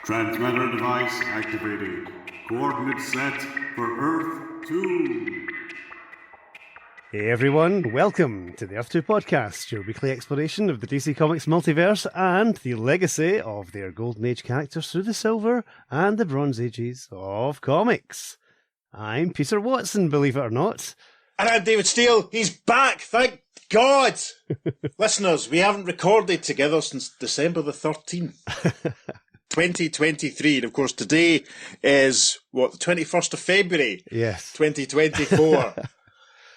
Transmitter device activated. Coordinates set for Earth 2. Hey everyone, welcome to the Earth 2 podcast, your weekly exploration of the DC Comics multiverse and the legacy of their Golden Age characters through the Silver and the Bronze Ages of comics. I'm Peter Watson, believe it or not. And I'm David Steele. He's back, thank God! Listeners, we haven't recorded together since December the 13th. 2023, and of course today is, the 21st of February? Yes. 2024.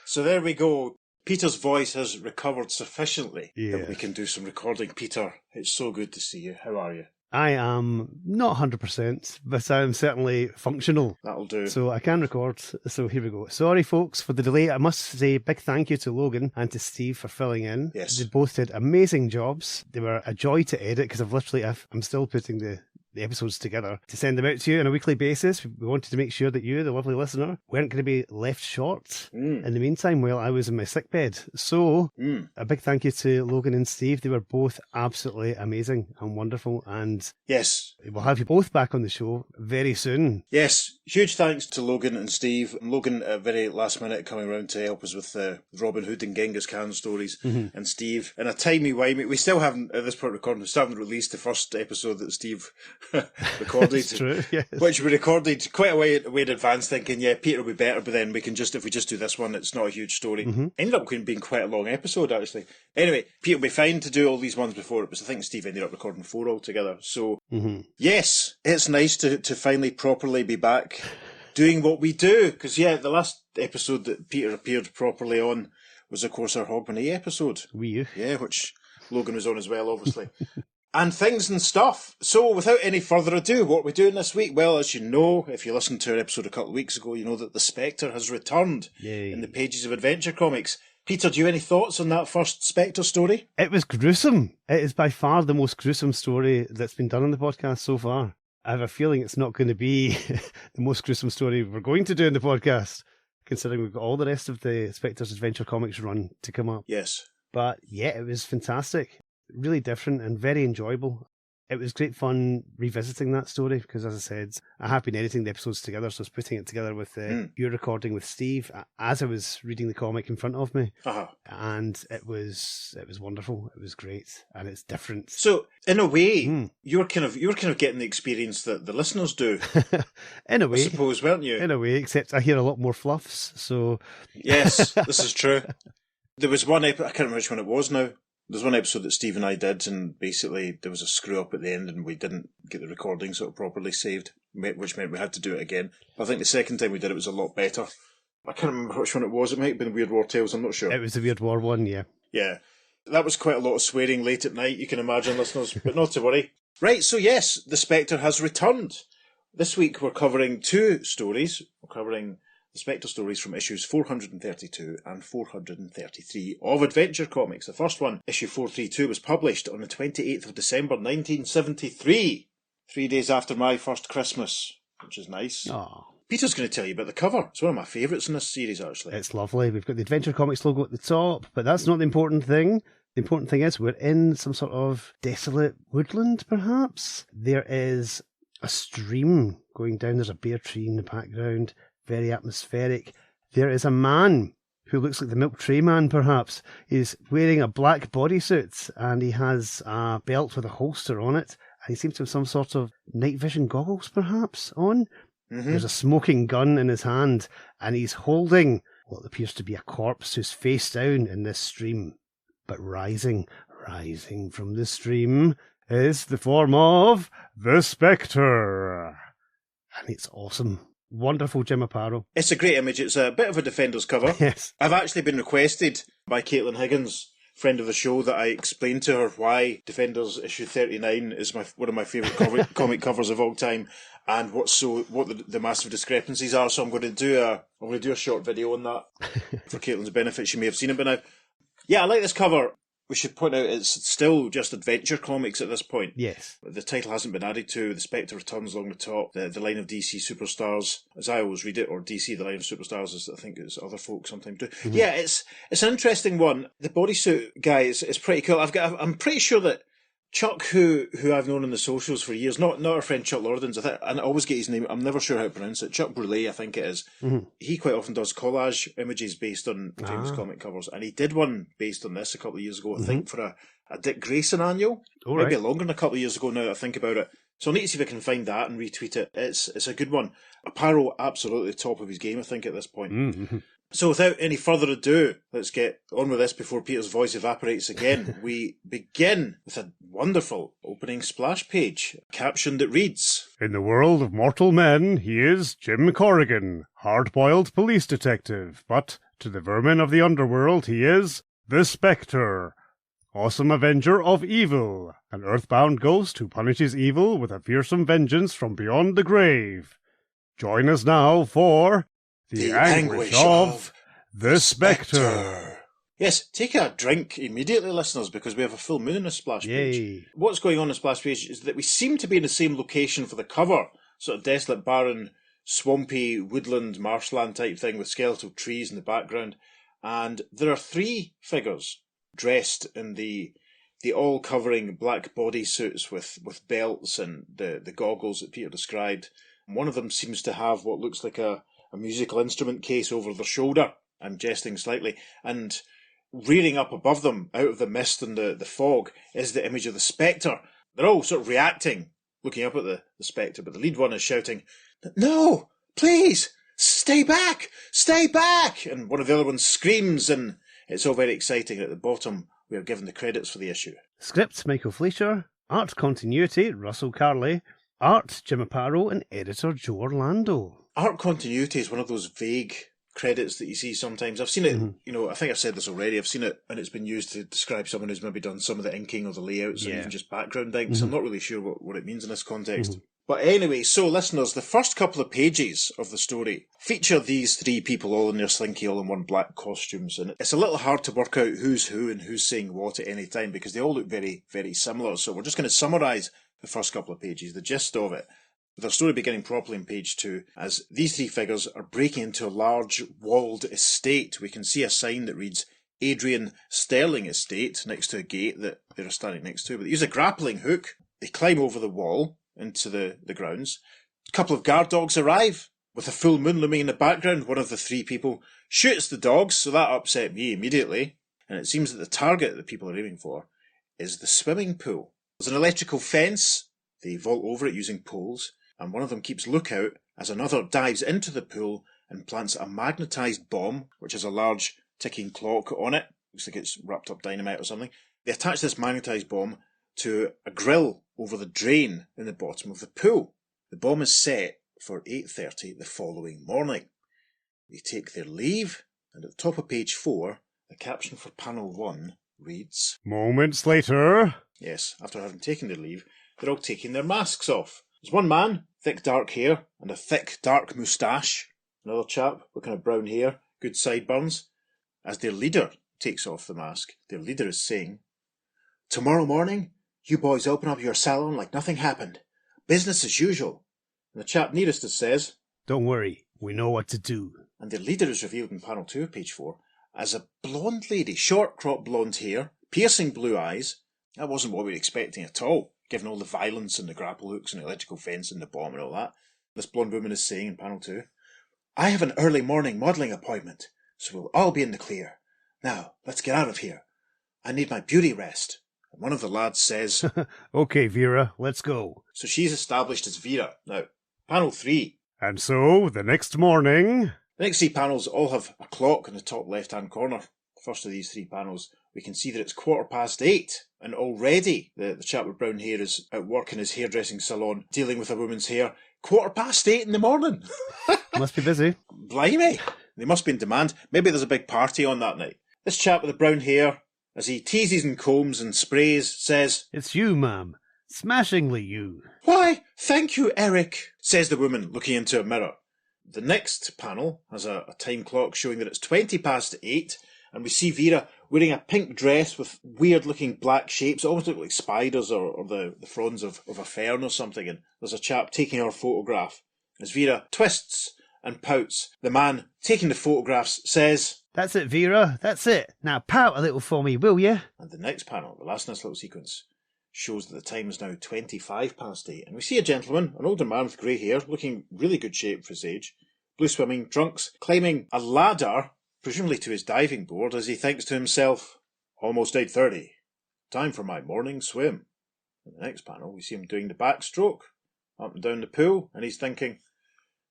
So there we go. Peter's voice has recovered sufficiently that we can do some recording. Peter, it's so good to see you. How are you? I am not 100%, but I'm certainly functional. That'll do. So I can record, so here we go. Sorry folks for the delay. I must say big thank you to Logan and to Steve for filling in. Yes. They both did amazing jobs. They were a joy to edit because I'm still putting the episodes together to send them out to you on a weekly basis. We wanted to make sure that you, the lovely listener, weren't going to be left short in the meantime while I was in my sickbed. So, a big thank you to Logan and Steve. They were both absolutely amazing and wonderful, and yes, we'll have you both back on the show very soon. Yes, huge thanks to Logan and Steve. Logan at very last minute coming around to help us with Robin Hood and Genghis Khan stories, and Steve in a timey-wimey. We still haven't, at this point recording, we still haven't released the first episode that Steve recorded. It's true, yes. Which we recorded quite a way in advance, thinking, Peter will be better, but then we can if we just do this one, it's not a huge story. Ended up being quite a long episode, actually. Anyway, Peter will be fine to do all these ones before it, but I think Steve ended up recording 4 altogether. So, yes, it's nice to finally properly be back doing what we do, because, the last episode that Peter appeared properly on was, of course, our Hogmanay episode. Yeah, which Logan was on as well, obviously. And things and stuff. So, without any further ado, what are we doing this week? Well, as you know, if you listened to our episode a couple of weeks ago, you know that the Spectre has returned in the pages of Adventure Comics. Peter, do you have any thoughts on that first Spectre story? It was gruesome. It is by far the most gruesome story that's been done on the podcast so far. I have a feeling it's not going to be the most gruesome story we're going to do in the podcast, considering we've got all the rest of the Spectre's Adventure Comics run to come up. Yes. But yeah, it was fantastic. Really different and very enjoyable. It was great fun revisiting that story because, as I said, I have been editing the episodes together, so I was putting it together with your recording with Steve as I was reading the comic in front of me, and it was wonderful. It was great, and it's different. So, in a way, you were kind of getting the experience that the listeners do. In a way, I suppose, weren't you? In a way, except I hear a lot more fluffs. So, yes, this is true. There was one episode, I can't remember which one it was now. There's one episode that Steve and I did, and basically there was a screw up at the end and we didn't get the recording sort of properly saved, which meant we had to do it again. But I think the second time we did it was a lot better. I can't remember which one it was. It might have been Weird War Tales, I'm not sure. It was the Weird War one, yeah. Yeah. That was quite a lot of swearing late at night, you can imagine, listeners, but not to worry. Right, so yes, the Spectre has returned. This week we're covering 2 stories. We're covering the Spectre stories from issues 432 and 433 of Adventure Comics. The first one, issue 432, was published on the 28th of December 1973, 3 days after my first Christmas, which is nice. Aww. Peter's going to tell you about the cover. It's one of my favourites in this series, actually. It's lovely. We've got the Adventure Comics logo at the top, but that's not the important thing. The important thing is we're in some sort of desolate woodland, perhaps. There is a stream going down. There's a bare tree in the background. Very atmospheric. There is a man who looks like the Milk Tray Man, perhaps. He's wearing a black bodysuit and he has a belt with a holster on it. And he seems to have some sort of night vision goggles, perhaps, on. There's a smoking gun in his hand and he's holding what appears to be a corpse who's face down in this stream. But rising from the stream is the form of the Spectre. And it's awesome. Wonderful Jim Aparo. It's a great image. It's a bit of a Defenders cover. Yes. I've actually been requested by Caitlin Higgins, friend of the show, that I explain to her why Defenders issue 39 is one of my favourite comic covers of all time, and what the massive discrepancies are. So I'm going to do a short video on that for Caitlin's benefit. She may have seen it by now. Yeah, I like this cover. We should point out it's still just Adventure Comics at this point. Yes. The title hasn't been added to. The Spectre returns along the top. The line of DC Superstars, as I always read it, or DC, the line of Superstars, as I think as other folk sometimes do. Yeah, it's an interesting one. The bodysuit guy is pretty cool. I'm pretty sure that Chuck, who I've known on the socials for years, not our friend Chuck Lordens, and I always get his name, I'm never sure how to pronounce it, Chuck Brûlé, I think it is. Mm-hmm. He quite often does collage images based on famous comic covers, and he did one based on this a couple of years ago, I think, for a Dick Grayson annual. Maybe longer than a couple of years ago now that I think about it. So I'll need to see if I can find that and retweet it. It's a good one. Aparo, absolutely top of his game, I think, at this point. Mm-hmm. So without any further ado, let's get on with this before Peter's voice evaporates again. We begin with a wonderful opening splash page, a caption that reads, In the world of mortal men, he is Jim Corrigan, hard-boiled police detective, but to the vermin of the underworld, he is the Spectre, awesome avenger of evil, an earthbound ghost who punishes evil with a fearsome vengeance from beyond the grave. Join us now for The Anguish of the Spectre. Yes, take a drink immediately, listeners, because we have a full moon in the splash page. What's going on in the splash page is that we seem to be in the same location for the cover, sort of desolate, barren, swampy, woodland, marshland type thing with skeletal trees in the background. And there are three figures dressed in the all-covering black bodysuits with belts and the goggles that Peter described. One of them seems to have what looks like a musical instrument case over their shoulder. I'm jesting slightly. And rearing up above them, out of the mist and the fog, is the image of the Spectre. They're all sort of reacting, looking up at the Spectre, but the lead one is shouting, "No! Please! Stay back! Stay back!" And one of the other ones screams, and it's all very exciting. At the bottom, we are given the credits for the issue. Script, Michael Fleischer. Art continuity, Russell Carley. Art, Jim Aparo, and editor, Joe Orlando. Art continuity is one of those vague credits that you see sometimes. I've seen it, I think I've said this already, I've seen it and it's been used to describe someone who's maybe done some of the inking or the layouts or even just background inks. I'm not really sure what it means in this context. But anyway, so listeners, the first couple of pages of the story feature these three people all in their slinky, all in one black costumes. And it's a little hard to work out who's who and who's saying what at any time because they all look very, very similar. So we're just going to summarise the first couple of pages, the gist of it, with our story beginning properly in page 2, as these three figures are breaking into a large walled estate. We can see a sign that reads Adrian Sterling Estate next to a gate that they're standing next to. But they use a grappling hook. They climb over the wall into the grounds. A couple of guard dogs arrive with a full moon looming in the background. One of the three people shoots the dogs, so that upset me immediately. And it seems that the target that people are aiming for is the swimming pool. There's an electrical fence. They vault over it using poles. And one of them keeps lookout as another dives into the pool and plants a magnetised bomb, which has a large ticking clock on it. Looks like it's wrapped up dynamite or something. They attach this magnetised bomb to a grill over the drain in the bottom of the pool. The bomb is set for 8:30 the following morning. They take their leave, and at the top of page 4, the caption for panel 1 reads, Moments later. Yes, after having taken their leave, they're all taking their masks off. There's one man, thick dark hair, and a thick dark moustache. Another chap with kind of brown hair, good sideburns. As their leader takes off the mask, their leader is saying, "Tomorrow morning, you boys open up your salon like nothing happened. Business as usual." And the chap nearest us says, "Don't worry, we know what to do." And their leader is revealed in panel 2 of page 4 as a blonde lady, short cropped blonde hair, piercing blue eyes. That wasn't what we were expecting at all, given all the violence and the grapple hooks and the electrical fence and the bomb and all that. This blonde woman is saying in panel 2, "I have an early morning modelling appointment, so we'll all be in the clear. Now, let's get out of here. I need my beauty rest." And one of the lads says, "Okay, Vera, let's go." So she's established as Vera. Now, panel 3. And so, the next morning... The next 3 panels all have a clock in the top left-hand corner. The first of these 3 panels, we can see that it's 8:15, and already the chap with brown hair is at work in his hairdressing salon, dealing with a woman's hair. 8:15 in the morning! Must be busy. Blimey! They must be in demand. Maybe there's a big party on that night. This chap with the brown hair, as he teases and combs and sprays, says, "It's you, ma'am. Smashingly you." "Why, thank you, Eric," says the woman, looking into a mirror. The next panel has a time clock showing that it's 8:20, and we see Vera wearing a pink dress with weird-looking black shapes. It almost look like spiders or the fronds of a fern or something, and there's a chap taking her photograph. As Vera twists and pouts, the man taking the photographs says, "That's it, Vera, that's it. Now pout a little for me, will you?" And the next panel, the last in this little sequence, shows that the time is now 8:25, and we see a gentleman, an older man with grey hair, looking really good shape for his age, blue swimming trunks, climbing a ladder, presumably to his diving board, as he thinks to himself, almost 8:30, time for my morning swim. In the next panel, we see him doing the backstroke, up and down the pool, and he's thinking,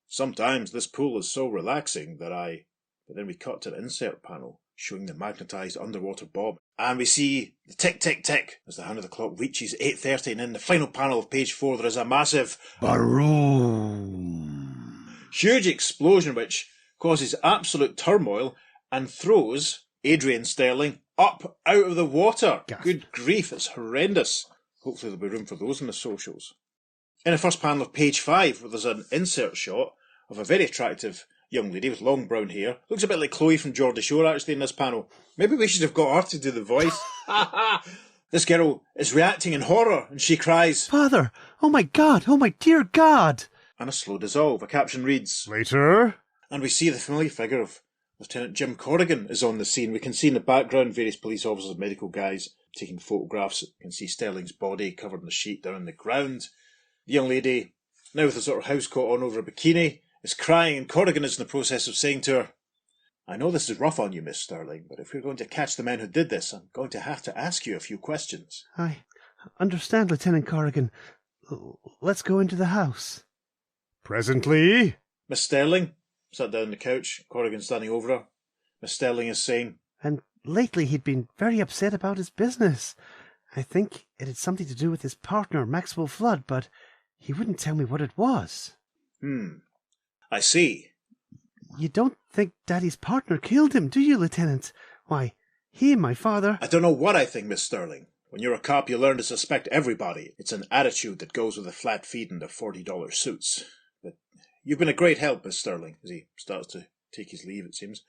sometimes this pool is so relaxing that I... But then we cut to the insert panel, showing the magnetised underwater bob, and we see the tick, tick, tick, as the hand of the clock reaches 8:30, and in the final panel of page 4 there is a massive Baroom. Huge explosion which causes absolute turmoil and throws Adrian Sterling up out of the water. Gasp. Good grief, it's horrendous. Hopefully there'll be room for those in the socials. In the first panel of page 5, where there's an insert shot of a very attractive young lady with long brown hair. Looks a bit like Chloe from Geordie Shore, actually, in this panel. Maybe we should have got her to do the voice. This girl is reacting in horror, and she cries, Father! Oh my God! Oh my dear God! And a slow dissolve. A caption reads, Later. and we see the familiar figure of Lieutenant Jim Corrigan is on the scene. We can see in the background various police officers and medical guys taking photographs. You can see Sterling's body covered in a sheet down on the ground. The young lady, now with a sort of housecoat on over a bikini, is crying, and Corrigan is in the process of saying to her, I know this is rough on you, Miss Sterling, but if we're going to catch the men who did this, I'm going to have to ask you a few questions. I understand, Lieutenant Corrigan. Let's go into the house. Presently. Miss Sterling sat down on the couch, Corrigan standing over her. Miss Sterling is saying, And lately he'd been very upset about his business. I think it had something to do with his partner, Maxwell Flood, but he wouldn't tell me what it was. I see. You don't think Daddy's partner killed him, do you, Lieutenant? Why, he and my father... I don't know what I think, Miss Sterling. When you're a cop, you learn to suspect everybody. It's an attitude that goes with a flat feet and the $40 suits. But you've been a great help, Miss Sterling, as he starts to take his leave, it seems.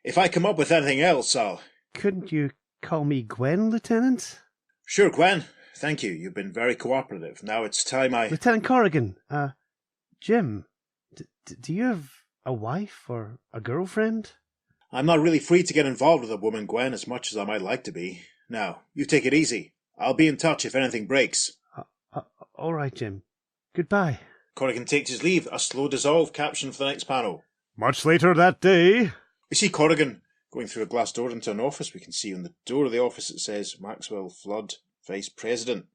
If I come up with anything else, I'll... Couldn't you call me Gwen, Lieutenant? Sure, Gwen. Thank you. You've been very cooperative. Now it's time I... Lieutenant Corrigan, Jim, do you have a wife or a girlfriend? I'm not really free to get involved with a woman, Gwen, as much as I might like to be. Now, you take it easy. I'll be in touch if anything breaks. All right, Jim. Goodbye. Corrigan takes his leave. A slow dissolve caption for the next panel. Much later that day. We see Corrigan going through a glass door into an office. We can see on the door of the office it says Maxwell Flood, Vice President.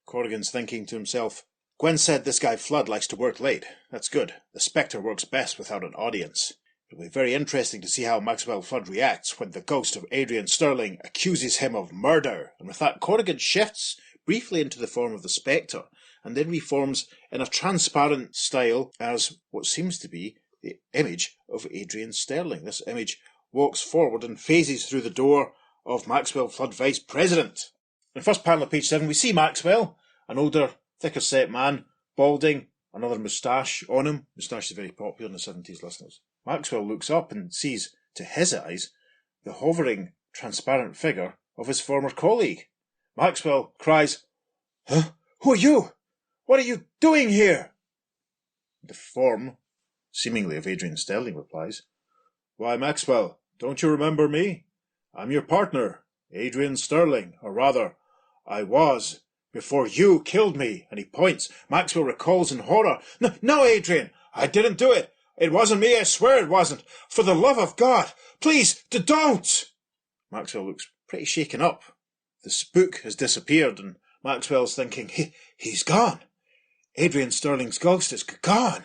Corrigan's thinking to himself, Gwen said this guy Flood likes to work late. That's good. The Spectre works best without an audience. It'll be very interesting to see how Maxwell Flood reacts when the ghost of Adrian Sterling accuses him of murder. And with that, Corrigan shifts briefly into the form of the Spectre, and then reforms in a transparent style as what seems to be the image of Adrian Sterling. This image walks forward and phases through the door of Maxwell Flood, Vice President. In the first panel of page 7, we see Maxwell, an older, thicker-set man, balding, another moustache on him. Moustache is very popular in the 70s, listeners. Maxwell looks up and sees, to his eyes, the hovering, transparent figure of his former colleague. Maxwell cries, Huh? Who are you? What are you doing here? The form, seemingly of Adrian Sterling, replies, Why, Maxwell, don't you remember me? I'm your partner, Adrian Sterling, or rather, I was, before you killed me. And he points. Maxwell recalls in horror, No, Adrian, I didn't do it. It wasn't me, I swear it wasn't. For the love of God, please, don't! Maxwell looks pretty shaken up. The spook has disappeared, and Maxwell's thinking, he's gone. Adrian Sterling's ghost is gone.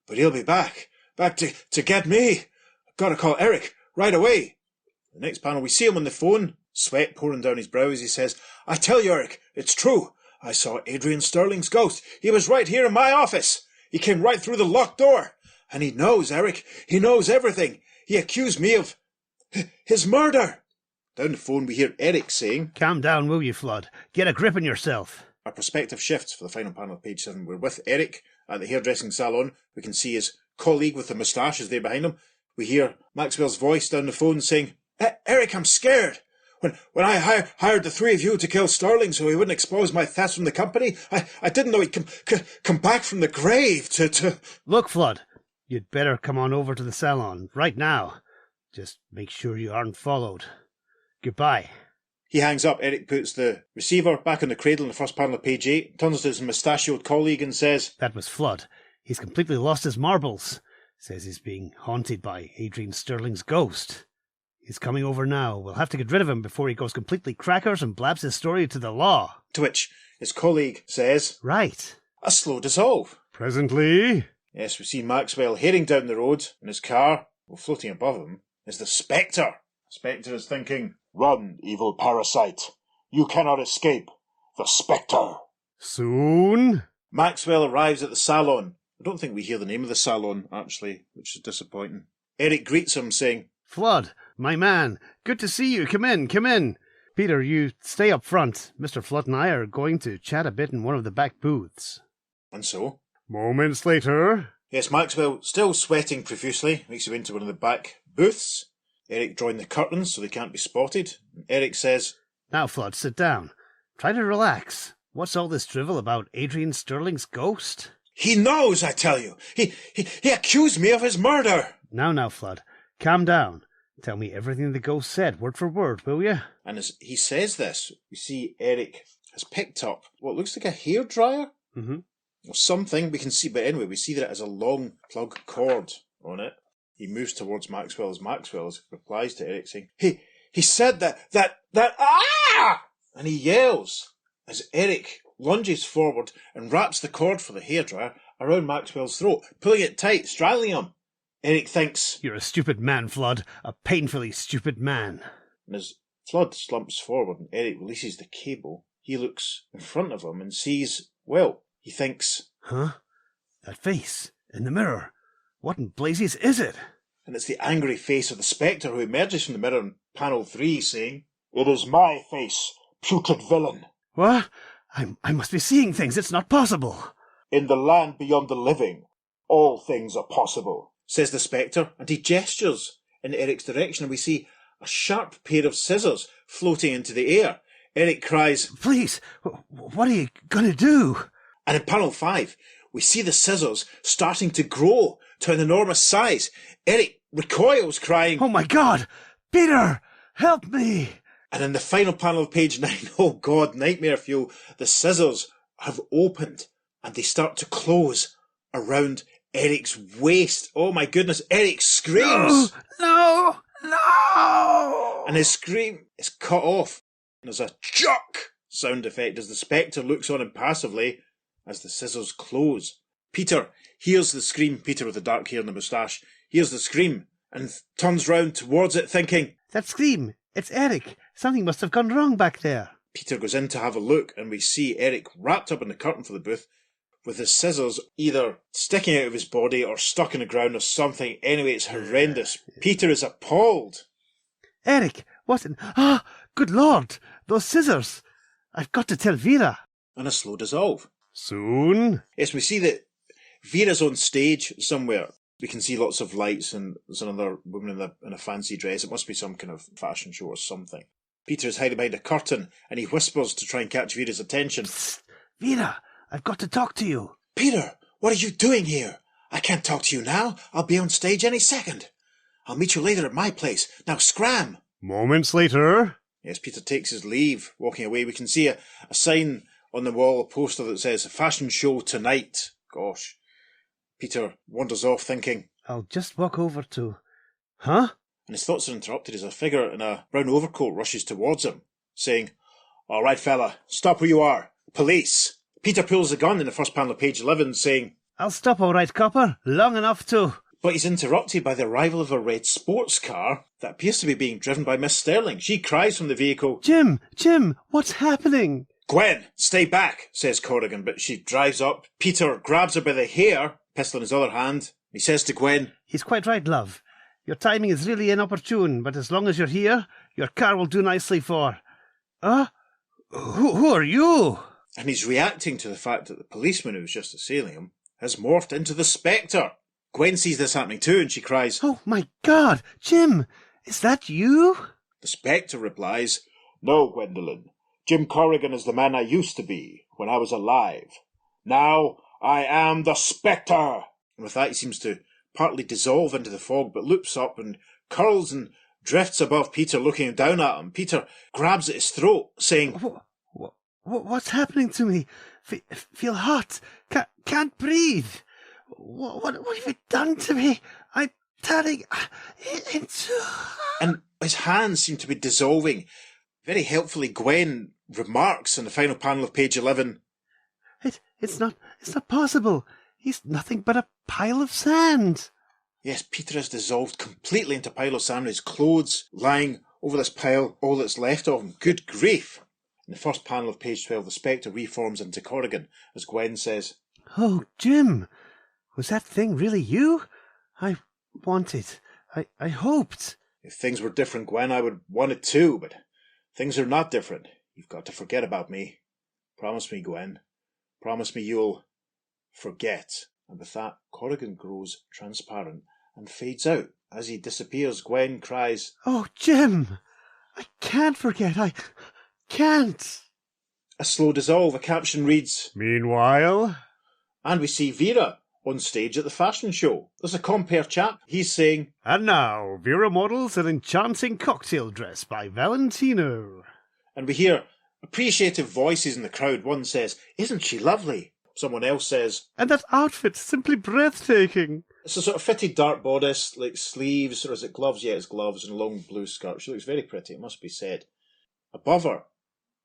But he'll be back to get me. I've got to call Eric right away. The next panel, we see him on the phone, sweat pouring down his brow as he says, I tell you, Eric, it's true. I saw Adrian Sterling's ghost. He was right here in my office. He came right through the locked door. And he knows, Eric. He knows everything. He accused me of his murder. Down the phone, we hear Eric saying, Calm down, will you, Flood? Get a grip on yourself. Our perspective shifts for the final panel of page 7. We're with Eric at the hairdressing salon. We can see his colleague with the moustache is there behind him. We hear Maxwell's voice down the phone saying, Eric, I'm scared. When I hired the three of you to kill Sterling so he wouldn't expose my thefts from the company, I didn't know he'd come back from the grave to... Look, Flood, you'd better come on over to the salon right now. Just make sure you aren't followed. Goodbye. He hangs up. Eric puts the receiver back on the cradle in the first panel of page 8, turns to his mustachioed colleague and says, That was Flood. He's completely lost his marbles. Says he's being haunted by Adrian Sterling's ghost. He's coming over now. We'll have to get rid of him before he goes completely crackers and blabs his story to the law. To which his colleague says, Right. A slow dissolve. Presently. Yes, we see Maxwell heading down the road in his car. Well, floating above him is the Spectre. Spectre is thinking, Run, evil parasite. You cannot escape. The Spectre. Soon. Maxwell arrives at the salon. I don't think we hear the name of the salon, actually, which is disappointing. Eric greets him, saying, Flood, my man, good to see you. Come in, come in. Peter, you stay up front. Mr. Flood and I are going to chat a bit in one of the back booths. And so? Moments later. Yes, Maxwell, still sweating profusely, makes his way into one of the back booths. Eric drawing the curtains so they can't be spotted. And Eric says, Now, Flood, sit down. Try to relax. What's all this drivel about Adrian Sterling's ghost? He knows, I tell you. He accused me of his murder. Now, Flood, calm down. Tell me everything the ghost said, word for word, will you? And as he says this, we see Eric has picked up what looks like a hairdryer. Mm-hmm. Or something we can see, but anyway, we see that it has a long plug cord on it. He moves towards Maxwell as Maxwell replies to Eric saying, He said that, ah! And he yells as Eric lunges forward and wraps the cord for the hairdryer around Maxwell's throat, pulling it tight, strangling him. Eric thinks, You're a stupid man, Flood. A painfully stupid man. And as Flood slumps forward and Eric releases the cable, he looks in front of him and sees, well, he thinks, Huh? That face in the mirror. What in blazes is it? And it's the angry face of the Spectre who emerges from the mirror in panel 3 saying, It is my face, putrid villain. What? I must be seeing things. It's not possible. In the land beyond the living, all things are possible, says the Spectre, and he gestures in Eric's direction, and we see a sharp pair of scissors floating into the air. Eric cries, Please, what are you going to do? And in panel 5, we see the scissors starting to grow to an enormous size. Eric recoils, crying, Oh my God! Peter, help me! And in the final panel of page 9, oh God, nightmare fuel, the scissors have opened and they start to close around Eric's waist. Oh my goodness, Eric screams. No! And his scream is cut off. And there's a chuck sound effect as the Spectre looks on impassively as the scissors close. Peter hears the scream, Peter with the dark hair and the moustache, hears the scream and turns round towards it thinking, That scream! It's Eric! Something must have gone wrong back there. Peter goes in to have a look and we see Eric wrapped up in the curtain for the booth with his scissors either sticking out of his body or stuck in the ground or something. Anyway, it's horrendous. Peter is appalled. Eric, what in... Ah, good Lord! Those scissors! I've got to tell Vera. And a slow dissolve. Soon? Yes, we see that Vera's on stage somewhere. We can see lots of lights and there's another woman in a fancy dress. It must be some kind of fashion show or something. Peter is hiding behind a curtain and he whispers to try and catch Vera's attention. Psst, Vera, I've got to talk to you. Peter, what are you doing here? I can't talk to you now. I'll be on stage any second. I'll meet you later at my place. Now scram. Moments later. Yes, Peter takes his leave, walking away. We can see a sign on the wall, a poster that says, Fashion Show Tonight. Gosh. Peter wanders off thinking, I'll just walk over to... Huh? And his thoughts are interrupted as a figure in a brown overcoat rushes towards him, saying, All right, fella, stop where you are. Police. Peter pulls a gun in the first panel of page 11, saying, I'll stop all right, copper. Long enough to... But he's interrupted by the arrival of a red sports car that appears to be being driven by Miss Sterling. She cries from the vehicle, Jim, what's happening? Gwen, stay back, says Corrigan, but she drives up. Peter grabs her by the hair, pistol in his other hand. He says to Gwen, He's quite right, love. Your timing is really inopportune, but as long as you're here, your car will do nicely for... Who are you? And he's reacting to the fact that the policeman who was just assailing him has morphed into the Spectre. Gwen sees this happening too, and she cries, Oh my God, Jim, is that you? The Spectre replies, No, Gwendolen. Jim Corrigan is the man I used to be when I was alive. Now I am the Spectre. And with that he seems to partly dissolve into the fog, but loops up and curls and drifts above Peter, looking down at him. Peter grabs at his throat, saying, What's happening to me? Feel hot. Can't breathe. What have you done to me? I'm turning into... And his hands seem to be dissolving. Very helpfully, Gwen remarks in the final panel of page 11, It's not possible. He's nothing but a pile of sand. Yes, Peter has dissolved completely into a pile of sand, his clothes lying over this pile, all that's left of him. Good grief! In the first panel of page 12, the Spectre reforms into Corrigan, as Gwen says, Oh, Jim, was that thing really you? I wanted, I hoped. If things were different, Gwen, I would want it too, but things are not different. You've got to forget about me. Promise me, Gwen. Promise me you'll forget. And with that, Corrigan grows transparent and fades out. As he disappears, Gwen cries, Oh, Jim, I can't forget, I can't. A slow dissolve. A caption reads, Meanwhile... And we see Vera on stage at the fashion show. There's a compere chap. He's saying, And now, Vera models an enchanting cocktail dress by Valentino. And we hear appreciative voices in the crowd. One says, Isn't she lovely? Someone else says, And that outfit's simply breathtaking. It's a sort of fitted dark bodice, like sleeves, or is it gloves? Yeah, it's gloves, and a long blue skirt. She looks very pretty, it must be said. Above her,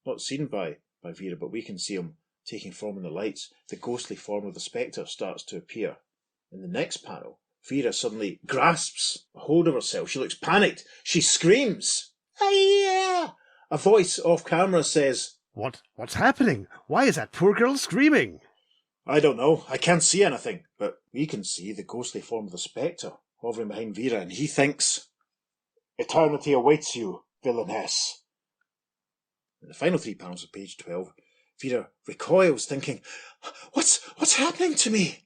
not seen by Vera, but we can see him taking form in the lights. The ghostly form of the Spectre starts to appear. In the next panel, Vera suddenly grasps a hold of herself. She looks panicked. She screams. Hi-ya! A voice off camera says, What's happening? Why is that poor girl screaming? I don't know. I can't see anything. But we can see the ghostly form of the Spectre hovering behind Vera, and he thinks, Eternity awaits you, villainess. In the final 3 panels of page 12, Vera recoils, thinking, What's happening to me?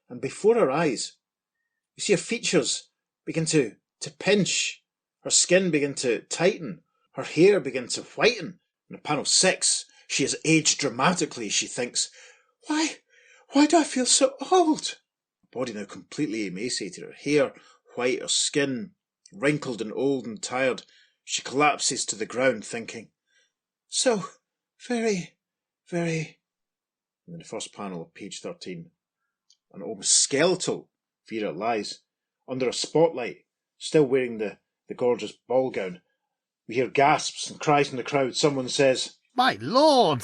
And before her eyes, we see her features begin to pinch, her skin begin to tighten, her hair begin to whiten. In panel 6, she has aged dramatically. She thinks, Why do I feel so old? Her body now completely emaciated, her hair white, her skin wrinkled and old and tired. She collapses to the ground, thinking, So very, very... In the first panel of page 13, an almost skeletal Vera lies under a spotlight, still wearing the gorgeous ball gown. We hear gasps and cries from the crowd. Someone says, My lord!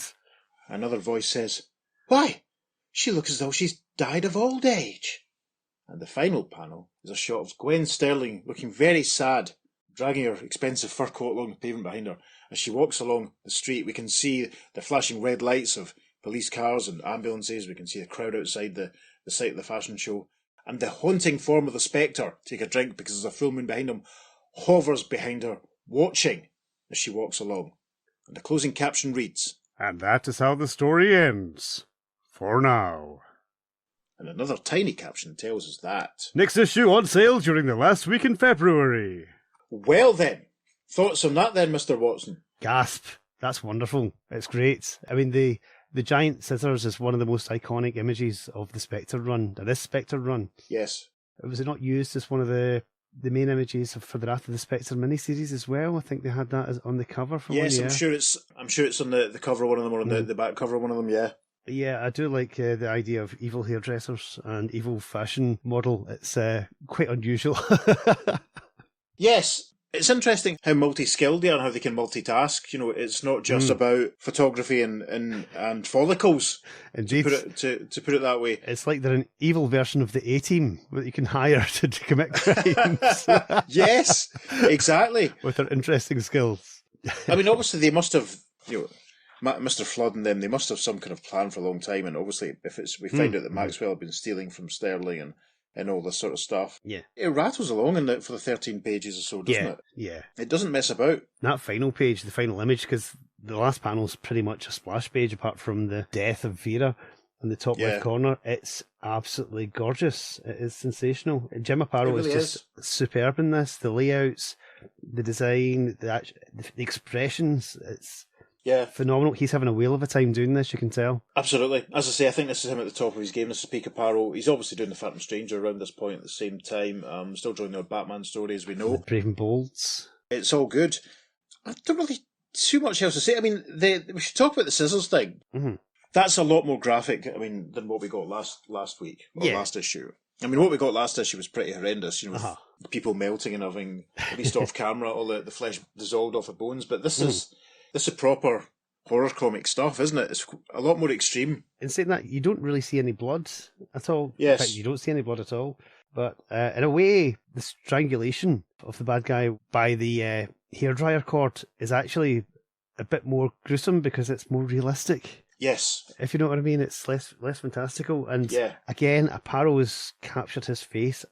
Another voice says, Why, she looks as though she's died of old age. And the final panel is a shot of Gwen Sterling looking very sad, dragging her expensive fur coat along the pavement behind her. As she walks along the street, we can see the flashing red lights of police cars and ambulances. We can see the crowd outside the site of the fashion show. And the haunting form of the Spectre, take a drink because there's a full moon behind him, hovers behind her, watching as she walks along. And the closing caption reads, And that is how the story ends. For now. And another tiny caption tells us that. Next issue on sale during the last week in February. Well then, thoughts on that then, Mr. Watson? Gasp. That's wonderful. It's great. I mean, the giant scissors is one of the most iconic images of the Spectre run, this Spectre run. Yes. Was it not used as one of the main images for the Wrath of the Spectre miniseries as well? I think they had that on the cover for yes, one. Yes, I'm sure it's on the cover of one of them, or on the back cover of one of them, yeah. Yeah, I do like the idea of evil hairdressers and evil fashion model. It's quite unusual. Yes, it's interesting how multi-skilled they are and how they can multitask. You know, it's not just about photography and follicles. Indeed. To put it that way. It's like they're an evil version of the A-Team that you can hire to commit crimes. Yes, exactly. With their interesting skills. I mean, obviously they must have, Mr. Flood and them, they must have some kind of plan for a long time. And obviously, if we find out that Maxwell had been stealing from Sterling and all this sort of stuff. Yeah. It rattles along for the 13 pages or so, doesn't it? Yeah. It doesn't mess about. That final page, the final image, because the last panel's pretty much a splash page apart from the death of Vera in the top left corner. It's absolutely gorgeous. It is sensational. Jim Aparo really is just superb in this. The layouts, the design, the expressions, it's phenomenal. He's having a whale of a time doing this, you can tell. Absolutely. As I say, I think this is him at the top of his game. This is Peak Aparo. He's obviously doing the Phantom Stranger around this point at the same time. Still drawing the Batman story, as we know. Brave and Bolts. It's all good. I don't really too much else to say. I mean, we should talk about the scissors thing. Mm-hmm. That's a lot more graphic, I mean, than what we got last week, or last issue. I mean, what we got last issue was pretty horrendous, you know, with people melting and having, at least off camera, all the flesh dissolved off the bones. But this is proper horror comic stuff, isn't it? It's a lot more extreme. In saying that, you don't really see any blood at all. Yes. In fact, you don't see any blood at all. But in a way, the strangulation of the bad guy by the hairdryer cord is actually a bit more gruesome because it's more realistic. Yes. If you know what I mean, it's less fantastical. And again, Aparo has captured his face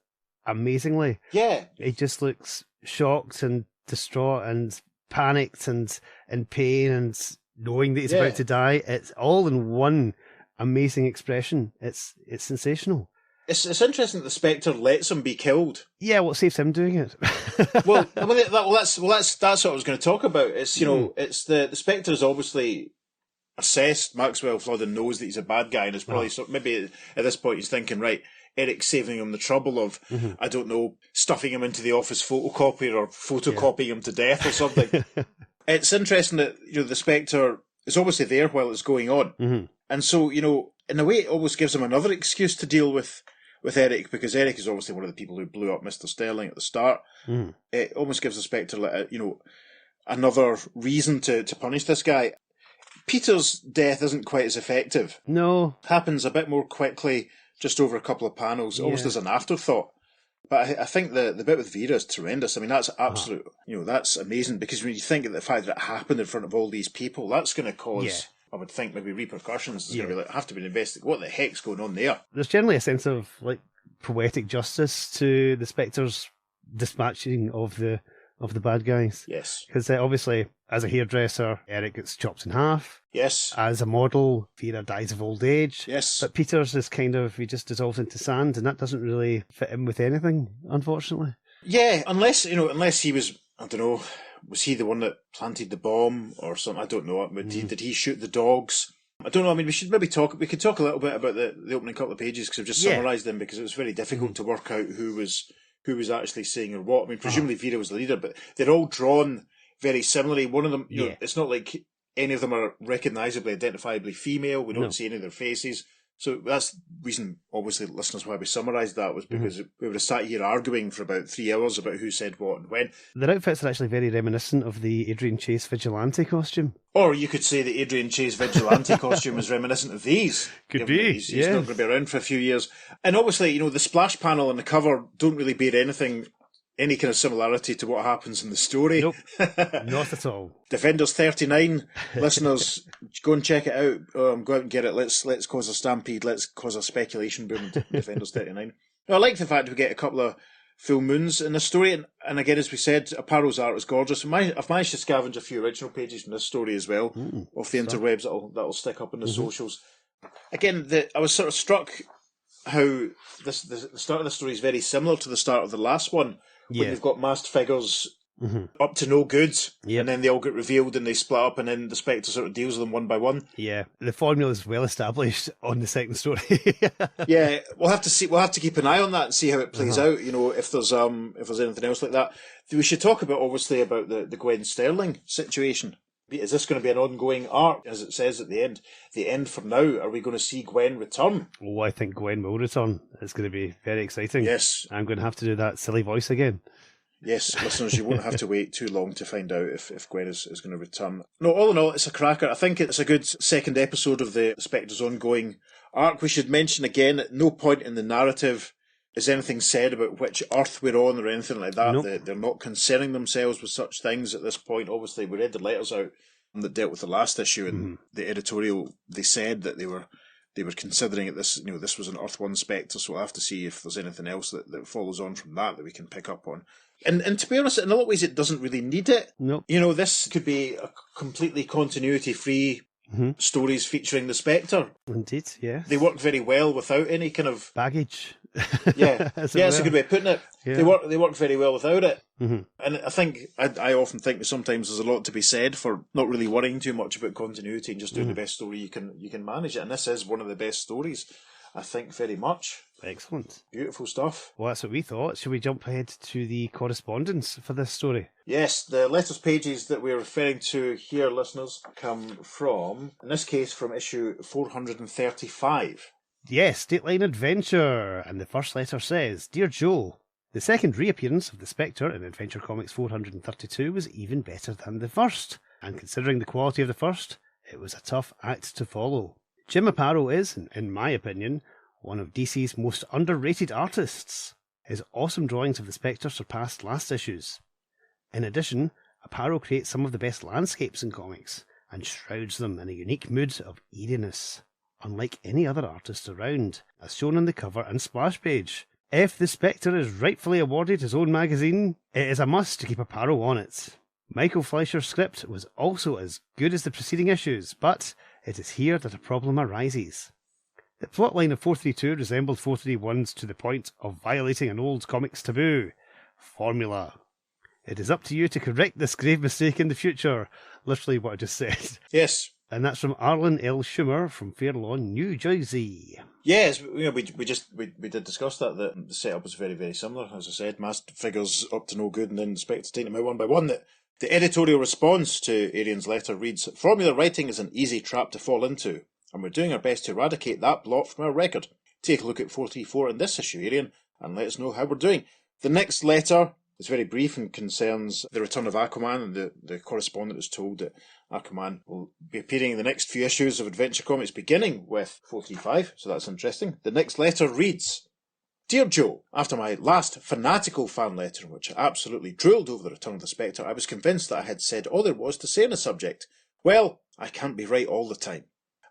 amazingly. Yeah. He just looks shocked and distraught and panicked and in pain and knowing that he's about to die. It's all in one amazing expression. It's sensational. It's interesting that the Spectre lets him be killed. Yeah, what saves him doing it? that's what I was going to talk about. It's, you know, it's the Spectre is obviously assessed. Maxwell Flodden knows that he's a bad guy, and is probably maybe at this point he's thinking, right, Eric's saving him the trouble of, I don't know, stuffing him into the office photocopier or photocopying him to death or something. It's interesting that, you know, the Spectre is obviously there while it's going on, and so, you know, in a way, it almost gives him another excuse to deal with Eric, because Eric is obviously one of the people who blew up Mr. Sterling at the start. It almost gives the Spectre, you know, another reason to punish this guy. Peter's death isn't quite as effective. No. Happens a bit more quickly, just over a couple of panels, almost as an afterthought. But I think the bit with Vera is tremendous. I mean, that's absolute, you know, that's amazing, because when you think of the fact that it happened in front of all these people, that's going to cause, I would think, maybe repercussions. There's going to have to be investigated. What the heck's going on there? There's generally a sense of, like, poetic justice to the Spectre's dispatching of the bad guys. Yes. Because obviously, as a hairdresser, Eric gets chopped in half. Yes. As a model, Vera dies of old age. Yes. But Peter's is kind of, he just dissolves into sand, and that doesn't really fit in with anything, unfortunately. Yeah, unless he was, I don't know, was he the one that planted the bomb or something? I don't know. Did he shoot the dogs? I don't know. I mean, we could talk a little bit about the opening couple of pages, because I've just summarised them, because it was very difficult to work out who was actually saying or what. I mean, presumably Vera was the leader, but they're all drawn very similarly. One of them, you know, it's not like any of them are recognisably, identifiably female. We don't see any of their faces. So that's the reason, obviously, listeners, why we summarised that was because we would have sat here arguing for about 3 hours about who said what and when. Their outfits are actually very reminiscent of the Adrian Chase vigilante costume. Or you could say the Adrian Chase vigilante costume is reminiscent of these. Could be, He's not going to be around for a few years. And obviously, you know, the splash panel and the cover don't really bear any kind of similarity to what happens in the story. Nope, not at all. Defenders 39, listeners, go and check it out. Go out and get it. Let's cause a stampede. Let's cause a speculation boom in Defenders 39. Now, I like the fact we get a couple of full moons in this story, and again, as we said, Aparo's art is gorgeous. I've managed to scavenge a few original pages from this story as well, off the interwebs that'll stick up in the socials. Again, I was sort of struck how the start of the story is very similar to the start of the last one, when you've got masked figures up to no good, and then they all get revealed and they split up, and then the Spectre sort of deals with them one by one. Yeah, the formula is well established on the second story. Yeah, we'll have to see. We'll have to keep an eye on that and see how it plays out. You know, if there's anything else like that. We should talk about the Gwen Sterling situation. Is this going to be an ongoing arc, as it says at the end? The end for now. Are we going to see Gwen return? Oh, I think Gwen will return. It's going to be very exciting. Yes. I'm going to have to do that silly voice again. Yes, listeners, you won't have to wait too long to find out if Gwen is going to return. No, all in all, it's a cracker. I think it's a good second episode of the Spectre's ongoing arc. We should mention again, at no point in the narrative is anything said about which Earth we're on or anything like that. Nope. They're not concerning themselves with such things at this point. Obviously, we read the letters out that dealt with the last issue, and the editorial, they said that they were considering it. This was an Earth 1 Spectre, so we'll have to see if there's anything else that follows on from that we can pick up on. And to be honest, in a lot of ways, it doesn't really need it. Nope. You know, this could be a completely continuity-free stories featuring the Spectre. Indeed, yeah. They work very well without any kind of baggage. Yeah, that's a good way of putting it. Yeah. They work very well without it. And I think I often think that sometimes there's a lot to be said for not really worrying too much about continuity and just doing the best story you can manage it. And this is one of the best stories, I think, very much. Excellent. Beautiful stuff. Well, that's what we thought. Shall we jump ahead to the correspondence for this story? Yes, the letters pages that we're referring to here, listeners, come from, in this case, from issue 435. Yes, Dateline Adventure. And the first letter says, Dear Joe, the second reappearance of the Spectre in Adventure Comics 432 was even better than the first. And considering the quality of the first, it was a tough act to follow. Jim Aparo is, in my opinion, one of DC's most underrated artists. His awesome drawings of the Spectre surpassed last issues. In addition, Aparo creates some of the best landscapes in comics, and shrouds them in a unique mood of eeriness, unlike any other artist around, as shown on the cover and splash page. If the Spectre is rightfully awarded his own magazine, it is a must to keep Aparo on it. Michael Fleischer's script was also as good as the preceding issues, but it is here that a problem arises. The plotline of 432 resembled 431's to the point of violating an old comics taboo. Formula. It is up to you to correct this grave mistake in the future. Literally what I just said. Yes. And that's from Arlen L. Schumer from Fair Lawn, New Jersey. Yes, we did discuss that the setup was very, very similar. As I said, masked figures up to no good and then the Spectre taking them out one by one. The editorial response to Arian's letter reads, Formula writing is an easy trap to fall into, and we're doing our best to eradicate that blot from our record. Take a look at 434 in this issue, Arian, and let us know how we're doing. The next letter is very brief and concerns the return of Aquaman, and the correspondent is told that Aquaman will be appearing in the next few issues of Adventure Comics, beginning with 435, so that's interesting. The next letter reads, Dear Joe, after my last fanatical fan letter in which I absolutely drooled over the return of the Spectre, I was convinced that I had said all there was to say on the subject. Well, I can't be right all the time.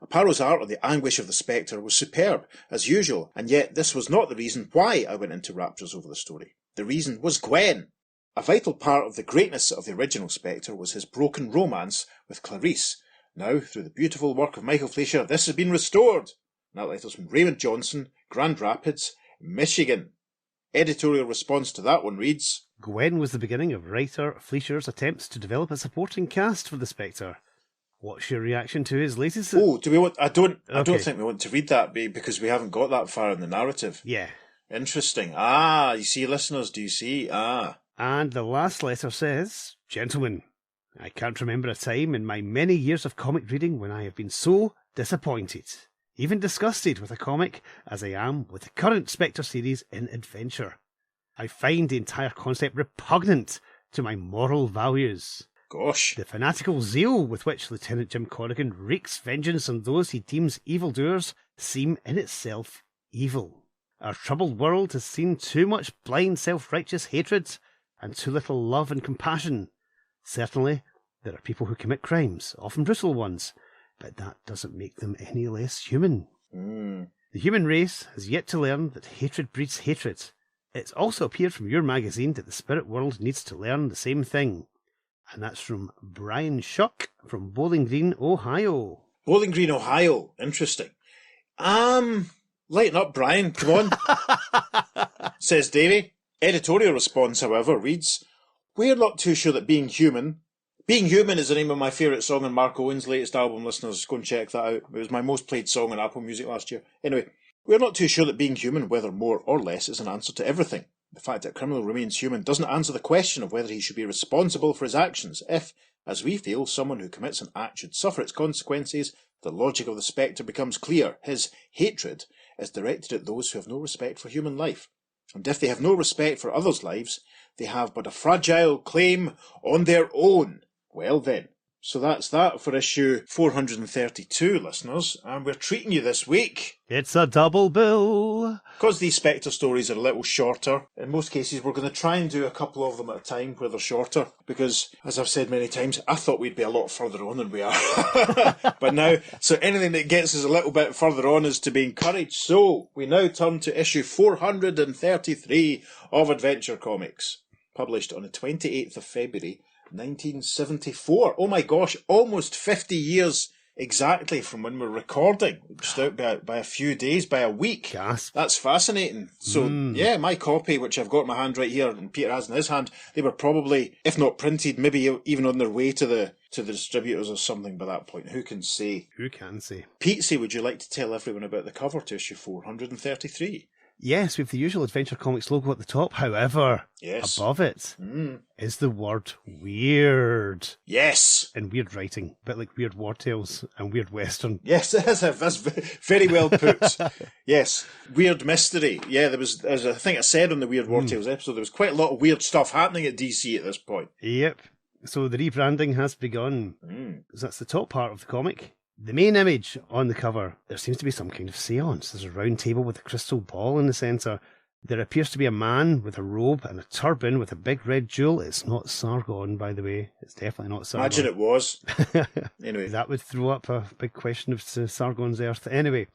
Aparo's art on the Anguish of the Spectre was superb, as usual, and yet this was not the reason why I went into raptures over the story. The reason was Gwen. A vital part of the greatness of the original Spectre was his broken romance with Clarice. Now, through the beautiful work of Michael Fleischer, this has been restored. And that letter's from Raymond Johnson, Grand Rapids, Michigan. Editorial response to that one reads, Gwen was the beginning of writer Fleischer's attempts to develop a supporting cast for the Spectre. What's your reaction to his latest... Oh, do we want... I don't think we want to read that, because we haven't got that far in the narrative. Yeah. Interesting. Ah, you see, listeners, do you see? Ah. And the last letter says, Gentlemen, I can't remember a time in my many years of comic reading when I have been so disappointed, even disgusted with a comic as I am with the current Spectre series in Adventure. I find the entire concept repugnant to my moral values. Gosh. The fanatical zeal with which Lieutenant Jim Corrigan wreaks vengeance on those he deems evildoers seem in itself evil. Our troubled world has seen too much blind self-righteous hatred and too little love and compassion. Certainly, there are people who commit crimes, often brutal ones, but that doesn't make them any less human. The human race has yet to learn that hatred breeds hatred. It's also appeared from your magazine that the spirit world needs to learn the same thing. And that's from Brian Shuck from Bowling Green, Ohio. Bowling Green, Ohio. Interesting. Lighten up, Brian. Come on. Says Davey. Editorial response, however, reads, We're not too sure that being human is the name of my favourite song on Mark Owen's latest album, listeners. Go and check that out. It was my most played song on Apple Music last year. Anyway, we're not too sure that being human, whether more or less, is an answer to everything. The fact that a criminal remains human doesn't answer the question of whether he should be responsible for his actions. If, as we feel, someone who commits an act should suffer its consequences, the logic of the Spectre becomes clear. His hatred is directed at those who have no respect for human life. And if they have no respect for others' lives, they have but a fragile claim on their own. Well then, so that's that for issue 432, listeners, and we're treating you this week. It's a double bill. Because these Spectre stories are a little shorter, in most cases we're going to try and do a couple of them at a time where they're shorter, because, as I've said many times, I thought we'd be a lot further on than we are. But now, so anything that gets us a little bit further on is to be encouraged. So, we now turn to issue 433 of Adventure Comics, published on the 28th of February, 1974. Oh my gosh, almost 50 years exactly from when we're recording. Just out by a few days, by a week. Gasp. That's fascinating. So, yeah, my copy, which I've got in my hand right here, and Peter has in his hand, they were probably, if not printed, maybe even on their way to the distributors or something by that point. Who can say? Who can say? Pete, would you like to tell everyone about the cover to issue 433? Yes, we have the usual Adventure Comics logo at the top. However, Yes. above it is the word weird. Yes. In weird writing, a bit like Weird War Tales and Weird Western. Yes, that's very well put. Yes, weird mystery. Yeah, there was, as I think I said on the Weird War Tales episode, there was quite a lot of weird stuff happening at DC at this point. Yep. So the rebranding has begun. So that's the top part of the comic. The main image on the cover, there seems to be some kind of seance. There's a round table with a crystal ball in the centre. There appears to be a man with a robe and a turban with a big red jewel. It's not Sargon, by the way. It's definitely not Sargon. Imagine it was. Anyway. That would throw up a big question of Sargon's Earth. Anyway,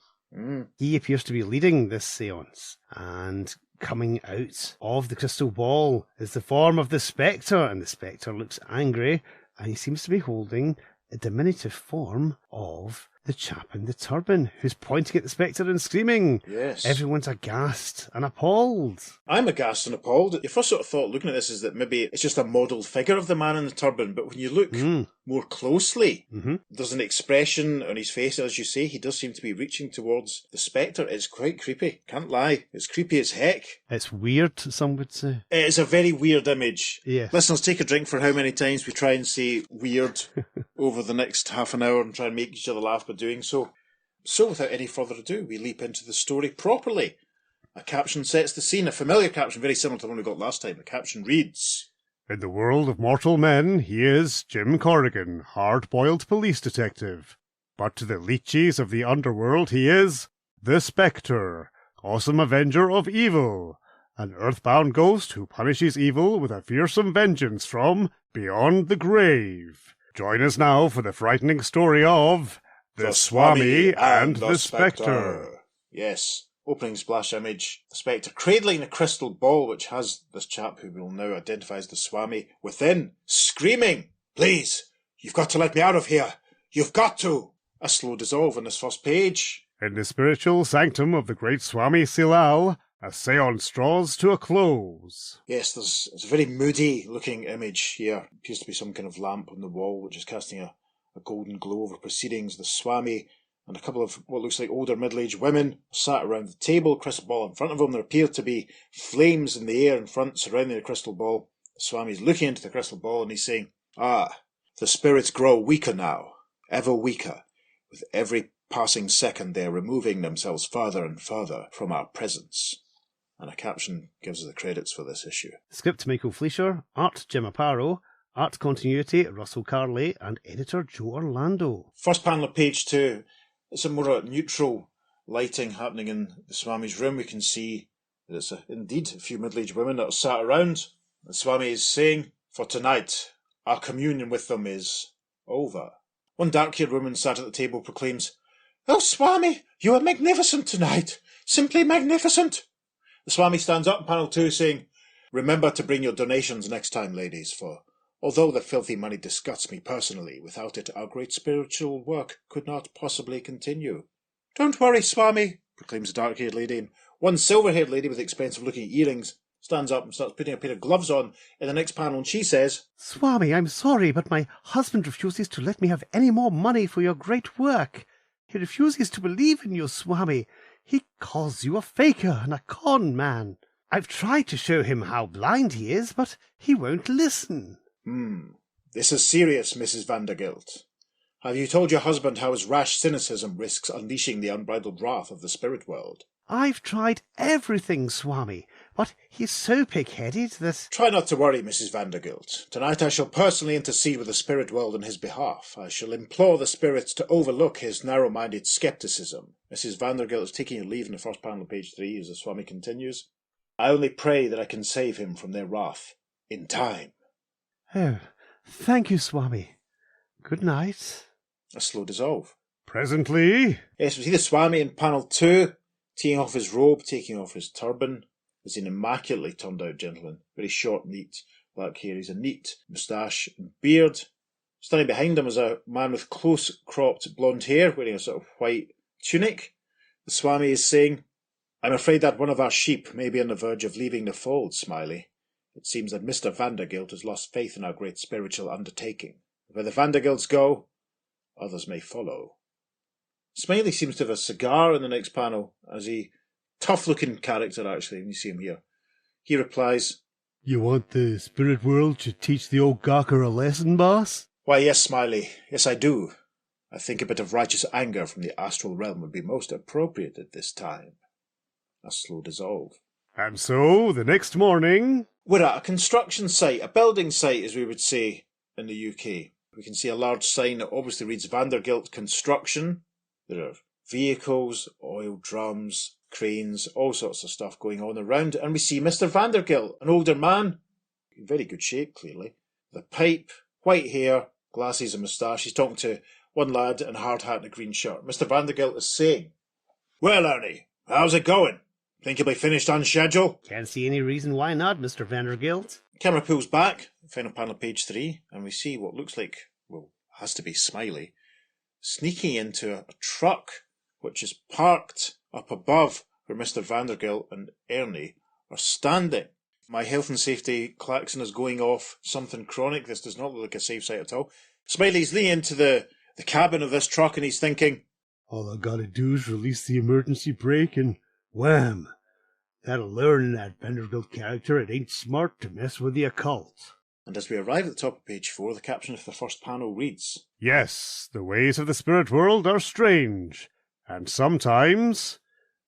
he appears to be leading this seance. And coming out of the crystal ball is the form of the Spectre. And the Spectre looks angry. And he seems to be holding a diminutive form of the chap in the turban who's pointing at the Spectre and screaming. Yes. Everyone's aghast and appalled. I'm aghast and appalled. Your first sort of thought looking at this is that maybe it's just a modelled figure of the man in the turban, but when you look more closely, there's an expression on his face, as you say, he does seem to be reaching towards the Spectre. It's quite creepy. Can't lie. It's creepy as heck. It's weird, some would say. It is a very weird image. Yes. Listeners, take a drink for how many times we try and say weird over the next half an hour and try and make each other laugh by doing so. So without any further ado, we leap into the story properly. A caption sets the scene, a familiar caption, very similar to the one we got last time. The caption reads, In the world of mortal men, he is Jim Corrigan, hard-boiled police detective. But to the leeches of the underworld, he is the Spectre, awesome avenger of evil, an earthbound ghost who punishes evil with a fearsome vengeance from beyond the grave. Join us now for the frightening story of The Swami and the Spectre. Yes. Opening splash image. The Spectre cradling the crystal ball, which has this chap who we'll now identify as the Swami within, screaming, Please, you've got to let me out of here. You've got to. A slow dissolve on this first page. In the spiritual sanctum of the great Swami Silal, a seance draws to a close. Yes, it's a very moody looking image here. Appears to be some kind of lamp on the wall, which is casting a golden glow over proceedings. The Swami and a couple of what looks like older middle-aged women sat around the table, crystal ball in front of them. There appear to be flames in the air in front surrounding the crystal ball. The Swami's looking into the crystal ball and he's saying, the spirits grow weaker now, ever weaker. With every passing second they are removing themselves further and further from our presence. And a caption gives us the credits for this issue. Script Michael Fleischer, art Jim Aparo, art continuity Russell Carley, and editor Joe Orlando. First panel of page 2. It's a more neutral lighting happening in the Swami's room. We can see that it's indeed a few middle-aged women that are sat around. The Swami is saying, For tonight, our communion with them is over. One dark-haired woman sat at the table proclaims, Oh, Swami, you are magnificent tonight. Simply magnificent. The Swami stands up in panel 2 saying, Remember to bring your donations next time, ladies, for although the filthy money disgusts me personally, without it our great spiritual work could not possibly continue. Don't worry, Swami, proclaims a dark-haired lady, and one silver-haired lady with expensive-looking earrings stands up and starts putting a pair of gloves on in the next panel, and she says, Swami, I'm sorry, but my husband refuses to let me have any more money for your great work. He refuses to believe in you, Swami. He calls you a faker and a con man. I've tried to show him how blind he is, but he won't listen. This is serious, Mrs. Vandergilt. Have you told your husband how his rash cynicism risks unleashing the unbridled wrath of the spirit world? I've tried everything, Swami, but he's so pig-headed that... Try not to worry, Mrs. Vandergilt. Tonight I shall personally intercede with the spirit world on his behalf. I shall implore the spirits to overlook his narrow-minded scepticism. Mrs. Vandergilt is taking her leave in the first panel of page 3 as the Swami continues. I only pray that I can save him from their wrath in time. Oh, thank you, Swami. Good night. A slow dissolve. Presently. Yes, we see the Swami in panel 2, taking off his robe, taking off his turban. He's an immaculately turned out gentleman. Very short, neat black hair. He's a neat moustache and beard. Standing behind him is a man with close cropped blonde hair, wearing a sort of white tunic. The Swami is saying, I'm afraid that one of our sheep may be on the verge of leaving the fold, Smiley. It seems that Mr. Vandergilt has lost faith in our great spiritual undertaking. Where the Vandergilts go, others may follow. Smiley seems to have a cigar in the next panel as he tough-looking character, actually, when you see him here. He replies, You want the spirit world to teach the old gawker a lesson, boss? Why, yes, Smiley. Yes, I do. I think a bit of righteous anger from the astral realm would be most appropriate at this time. A slow dissolve. And so, the next morning... We're at a construction site, a building site, as we would say in the UK. We can see a large sign that obviously reads Vandergilt Construction. There are vehicles, oil drums, cranes, all sorts of stuff going on around it. And we see Mr. Vandergilt, an older man, in very good shape, clearly, with a pipe, white hair, glasses and moustache. He's talking to one lad in a hard hat and a green shirt. Mr. Vandergilt is saying, Well, Ernie, how's it going? Think you'll be finished on schedule? Can't see any reason why not, Mr. Vandergilt. Camera pulls back, final panel page 3, and we see what looks like, well, has to be Smiley, sneaking into a truck which is parked up above where Mr. Vandergilt and Ernie are standing. My health and safety klaxon is going off, something chronic. This does not look like a safe site at all. Smiley's leaning into the cabin of this truck and he's thinking, All I gotta do is release the emergency brake and wham! That'll learn that Vanderbilt character it ain't smart to mess with the occult. And as we arrive at the top of page 4, the caption of the first panel reads, Yes, the ways of the spirit world are strange, and sometimes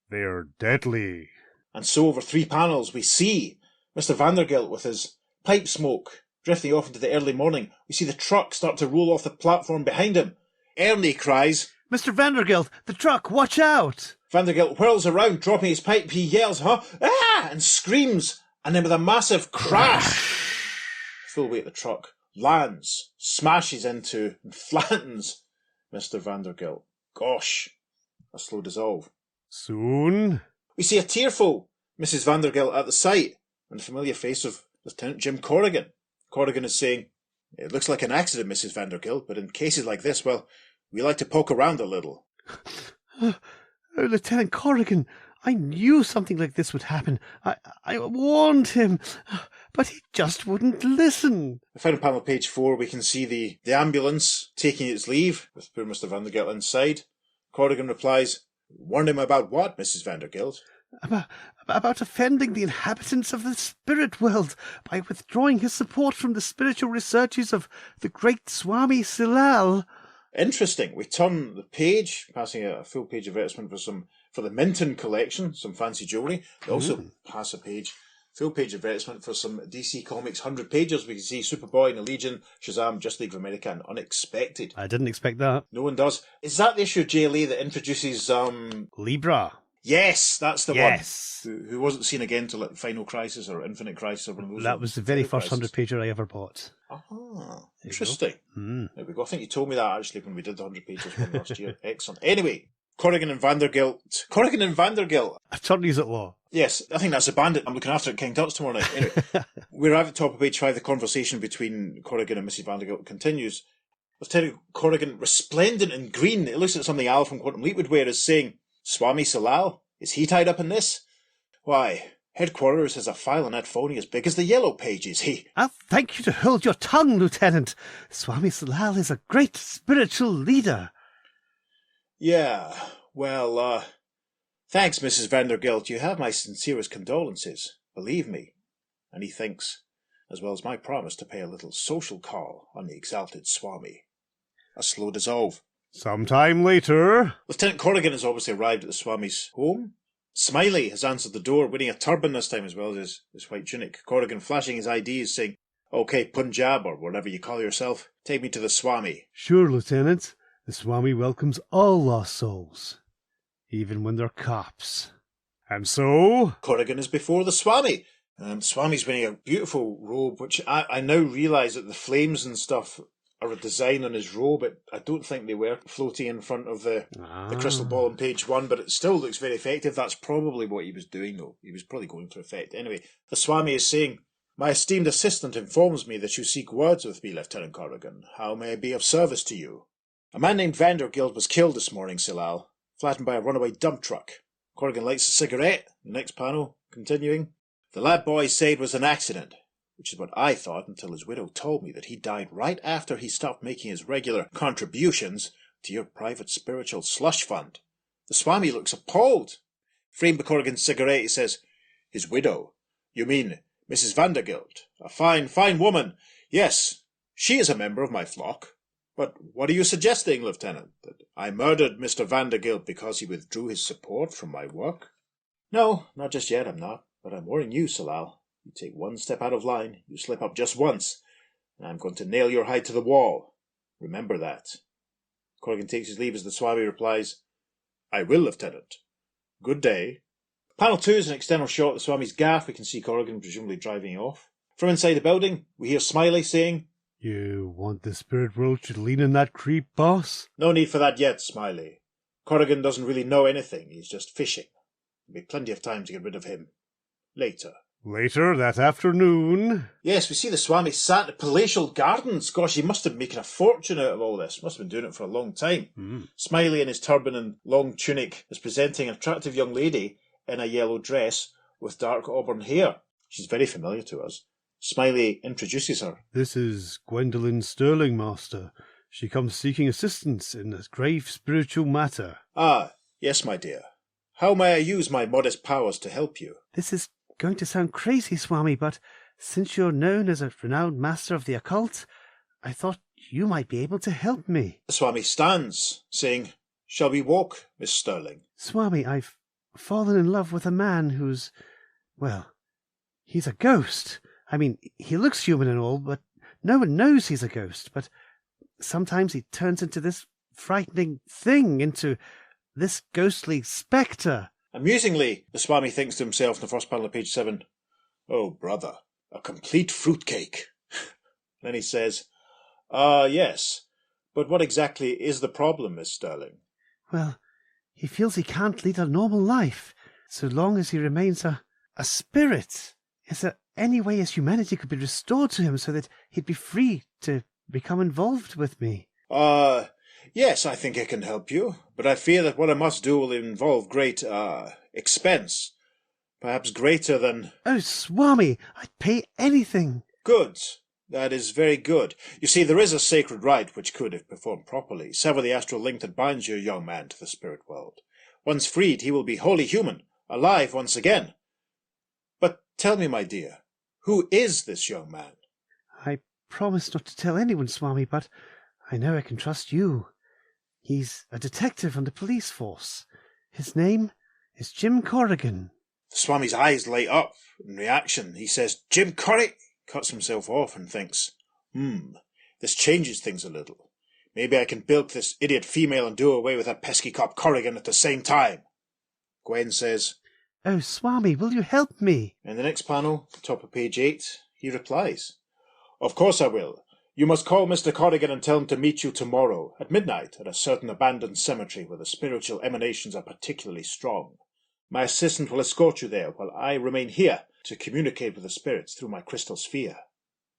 they are deadly. And so over 3 panels we see Mr. Vandergilt with his pipe smoke drifting off into the early morning. We see the truck start to roll off the platform behind him. Ernie cries, Mr. Vandergilt, the truck, watch out! Vandergilt whirls around, dropping his pipe. He yells, Ah! And screams. And then with a massive crash, full weight of the truck lands, smashes into, and flattens Mr. Vandergilt. Gosh, a slow dissolve. Soon... We see a tearful Mrs. Vandergilt at the site, and the familiar face of Lieutenant Jim Corrigan. Corrigan is saying, It looks like an accident, Mrs. Vandergilt, but in cases like this, well, we like to poke around a little. Lieutenant Corrigan, I knew something like this would happen. I warned him, but he just wouldn't listen. The final panel, page 4, we can see the ambulance taking its leave, with poor Mr. Vandergilt inside. Corrigan replies, Warned him about what, Mrs. Vandergilt? About offending the inhabitants of the spirit world by withdrawing his support from the spiritual researches of the great Swami Silal. Interesting. We turn the page, passing a full page advertisement for the Minton collection, some fancy jewellery. We also pass a page, full page advertisement for some DC Comics 100 pages. We can see Superboy and the Legion, Shazam, Just League of America, and Unexpected. I didn't expect that. No one does. Is that the issue of JLA that introduces Libra. Yes, that's the Yes. one. Who wasn't seen again till like Final Crisis or Infinite Crisis or one of those. That was the very first Crisis. 100-pager I ever bought. Ah, interesting. Mm. There we go. I think you told me that actually when we did the 100 pages one last year. Excellent. Anyway, Corrigan and Vandergilt. Attorneys at law. Yes, I think that's a bandit I'm looking after at King Tut's tomorrow night. Anyway, we're at the top of page 5. The conversation between Corrigan and Mrs. Vandergilt continues. Lieutenant Corrigan, resplendent in green, it looks like something Al from Quantum Leap would wear, is saying, Swami Silal? Is he tied up in this? Why, headquarters has a file on that phony as big as the Yellow Pages. I'll thank you to hold your tongue, Lieutenant. Swami Silal is a great spiritual leader. Yeah, well, thanks, Mrs. Vandergilt. You have my sincerest condolences, believe me. And he thinks, as well as my promise to pay a little social call on the exalted Swami. A slow dissolve. Sometime later... Lieutenant Corrigan has obviously arrived at the Swami's home. Smiley has answered the door, wearing a turban this time as well as his white tunic. Corrigan flashing his IDs, saying, Okay, Punjab, or whatever you call yourself, take me to the Swami. Sure, Lieutenant. The Swami welcomes all lost souls, even when they're cops. And so... Corrigan is before the Swami. Swami's wearing a beautiful robe, which I now realise that the flames and stuff are a design on his robe. I don't think they were floating in front of the crystal ball on page 1, but it still looks very effective. That's probably what he was doing, though. He was probably going for effect. Anyway, the Swami is saying, My esteemed assistant informs me that you seek words with me, Lieutenant Corrigan. How may I be of service to you? A man named Vandergilt was killed this morning, Silal, flattened by a runaway dump truck. Corrigan lights a cigarette. The next panel, continuing. The lad boy said it was an accident, which is what I thought until his widow told me that he died right after he stopped making his regular contributions to your private spiritual slush fund. The Swami looks appalled. Framed by Corrigan's cigarette, he says, "His widow? You mean Mrs. Vandergilt? A fine, fine woman. Yes, she is a member of my flock. But what are you suggesting, Lieutenant? That I murdered Mr. Vandergilt because he withdrew his support from my work?" "No, not just yet, I'm not. But I'm warning you, Salal. You take one step out of line, you slip up just once, and I'm going to nail your hide to the wall. Remember that." Corrigan takes his leave as the Swami replies, "I will, Lieutenant. Good day." Panel 2 is an external shot of the Swami's gaff. We can see Corrigan presumably driving off. From inside the building, we hear Smiley saying, "You want the spirit world to lean on that creep, boss?" "No need for that yet, Smiley. Corrigan doesn't really know anything. He's just fishing. There'll be plenty of time to get rid of him. Later." Later that afternoon. Yes, we see the Swami sat in the palatial gardens. Gosh, he must have been making a fortune out of all this. Must have been doing it for a long time. Smiley in his turban and long tunic is presenting an attractive young lady in a yellow dress with dark auburn hair. She's very familiar to us. Smiley introduces her. "This is Gwendolyn Sterling, Master. She comes seeking assistance in a grave spiritual matter." "Ah, yes, my dear. How may I use my modest powers to help you?" This is going to sound crazy, Swami, but since you're known as a renowned master of the occult, I thought you might be able to help me. The Swami stands, saying, "Shall we walk, Miss Sterling?" Swami, I've fallen in love with a man who's, well, he's a ghost. I mean, he looks human and all, but no one knows he's a ghost. But sometimes he turns into this frightening thing, into this ghostly spectre. Amusingly, the Swami thinks to himself in the first panel of page 7, "Oh, brother, a complete fruitcake." Then he says, "Yes, but what exactly is the problem, Miss Sterling?" Well, he feels he can't lead a normal life so long as he remains a spirit. Is there any way his humanity could be restored to him so that he'd be free to become involved with me? Yes, I think I can help you, but I fear that what I must do will involve great, expense. Perhaps greater than... Oh, Swami, I'd pay anything. Good. That is very good. You see, there is a sacred rite which could, if performed properly, sever the astral link that binds your young man to the spirit world. Once freed, he will be wholly human, alive once again. But tell me, my dear, who is this young man? I promised not to tell anyone, Swami, but I know I can trust you. He's a detective on the police force. His name is Jim Corrigan. The Swami's eyes light up in reaction. He says, "Jim Corrigan," cuts himself off and thinks, this changes things a little. Maybe I can bilk this idiot female and do away with that pesky cop Corrigan at the same time. Gwen says, "Oh, Swami, will you help me?" In the next panel, top of page 8, he replies, "Of course I will. You must call Mr. Corrigan and tell him to meet you tomorrow at midnight at a certain abandoned cemetery where the spiritual emanations are particularly strong. My assistant will escort you there while I remain here to communicate with the spirits through my crystal sphere."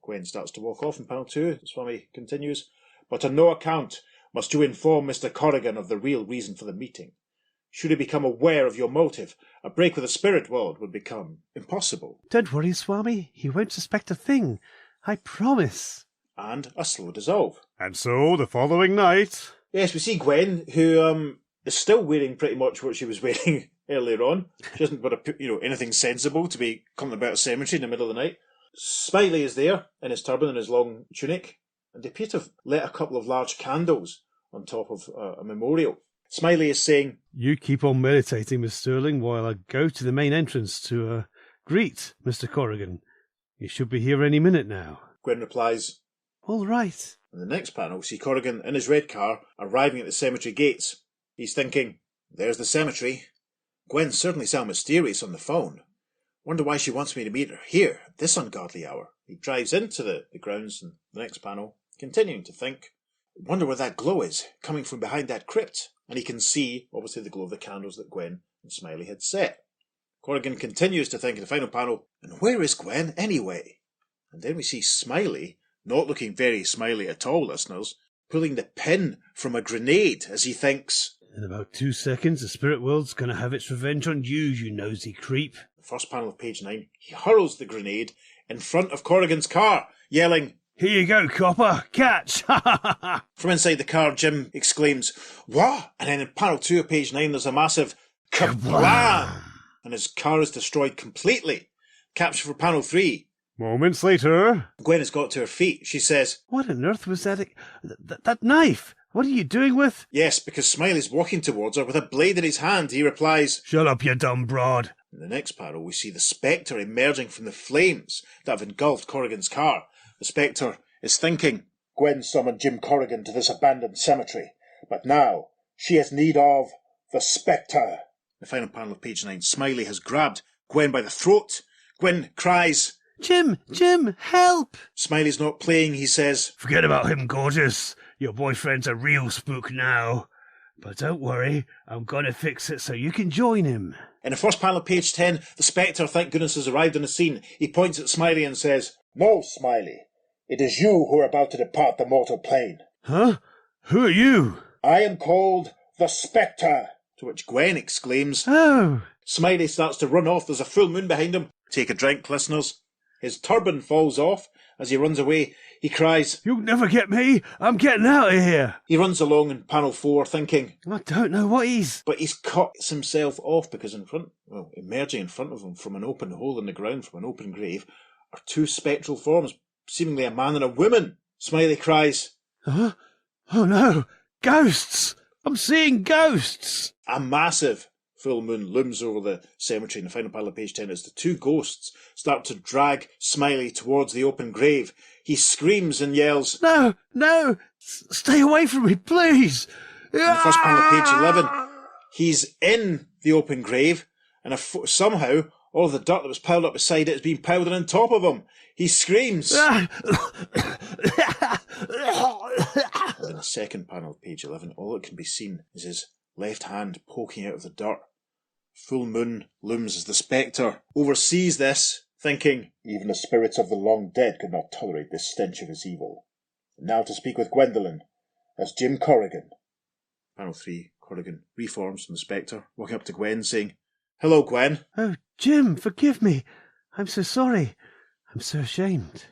Gwen starts to walk off in panel 2. The Swami continues, "But on no account must you inform Mr. Corrigan of the real reason for the meeting. Should he become aware of your motive, a break with the spirit world would become impossible." Don't worry, Swami. He won't suspect a thing. I promise. And a slow dissolve. And so, the following night... Yes, we see Gwen, who is still wearing pretty much what she was wearing earlier on. She hasn't got anything sensible to be coming about a cemetery in the middle of the night. Smiley is there in his turban and his long tunic, and they appear to have lit a couple of large candles on top of a memorial. Smiley is saying, "You keep on meditating, Miss Sterling, while I go to the main entrance to greet Mr. Corrigan. He should be here any minute now." Gwen replies, "All right." In the next panel, we see Corrigan in his red car arriving at the cemetery gates. He's thinking, there's the cemetery. Gwen certainly sounds mysterious on the phone. Wonder why she wants me to meet her here at this ungodly hour. He drives into the grounds in the next panel, continuing to think, wonder where that glow is, coming from behind that crypt. And he can see, obviously, the glow of the candles that Gwen and Smiley had set. Corrigan continues to think in the final panel, and where is Gwen anyway? And then we see Smiley, not looking very smiley at all, listeners, pulling the pin from a grenade as he thinks, "In about 2 seconds, the spirit world's going to have its revenge on you, you nosy creep." The first panel of page 9, he hurls the grenade in front of Corrigan's car, yelling, "Here you go, copper, catch!" From inside the car, Jim exclaims, "What?" And then in panel 2 of page 9, there's a massive kablam! and his car is destroyed completely. Capture for panel 3. Moments later. Gwen has got to her feet. She says, What on earth was that? That knife? What are you doing with? yes, because Smiley's walking towards her with a blade in his hand. He replies, Shut up, you dumb broad. In the next panel, we see the Spectre emerging from the flames that have engulfed Corrigan's car. The Spectre is thinking, Gwen summoned Jim Corrigan to this abandoned cemetery, but now she has need of the Spectre. The final panel of page 9, Smiley has grabbed Gwen by the throat. Gwen cries, Jim, help! Smiley's not playing, he says. Forget about him, gorgeous. Your boyfriend's a real spook now. But don't worry, I'm gonna fix it so you can join him. In the first panel of page 10, the Spectre, thank goodness, has arrived on the scene. He points at Smiley and says, No, Smiley. It is you who are about to depart the mortal plane. Huh? Who are you? I am called the Spectre. To which Gwen exclaims, Oh. Smiley starts to run off. There's a full moon behind him. Take a drink, listeners. His turban falls off. As he runs away, he cries, You'll never get me. I'm getting out of here. He runs along in panel 4 thinking, I don't know what he's... But he's cut himself off because emerging in front of him from an open hole in the ground, from an open grave, are two spectral forms, seemingly a man and a woman. Smiley cries, Huh? Oh no. Ghosts. I'm seeing ghosts. A massive full moon looms over the cemetery in the final panel of page 10 as the two ghosts start to drag Smiley towards the open grave. He screams and yells, No. Stay away from me, please. In the first panel of page 11, he's in the open grave, and somehow all the dirt that was piled up beside it is being piled on top of him. He screams. In the second panel of page 11, all that can be seen is his left hand poking out of the dirt. Full moon looms as the Spectre oversees this, thinking, Even the spirits of the long dead could not tolerate this stench of his evil. And now to speak with Gwendolen, as Jim Corrigan. Panel 3, Corrigan reforms from the Spectre, walking up to Gwen, saying, Hello, Gwen. Oh, Jim, forgive me. I'm so sorry. I'm so ashamed.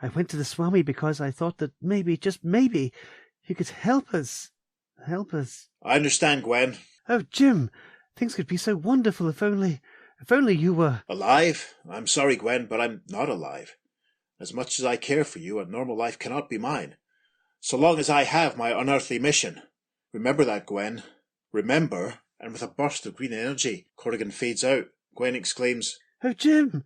I went to the Swami because I thought that maybe, just maybe, you could help us. Help us. I understand, Gwen. Oh, Jim, things could be so wonderful if only you were... Alive? I'm sorry, Gwen, but I'm not alive. As much as I care for you, a normal life cannot be mine. So long as I have my unearthly mission. Remember that, Gwen. Remember. And with a burst of green energy, Corrigan fades out. Gwen exclaims, Oh, Jim!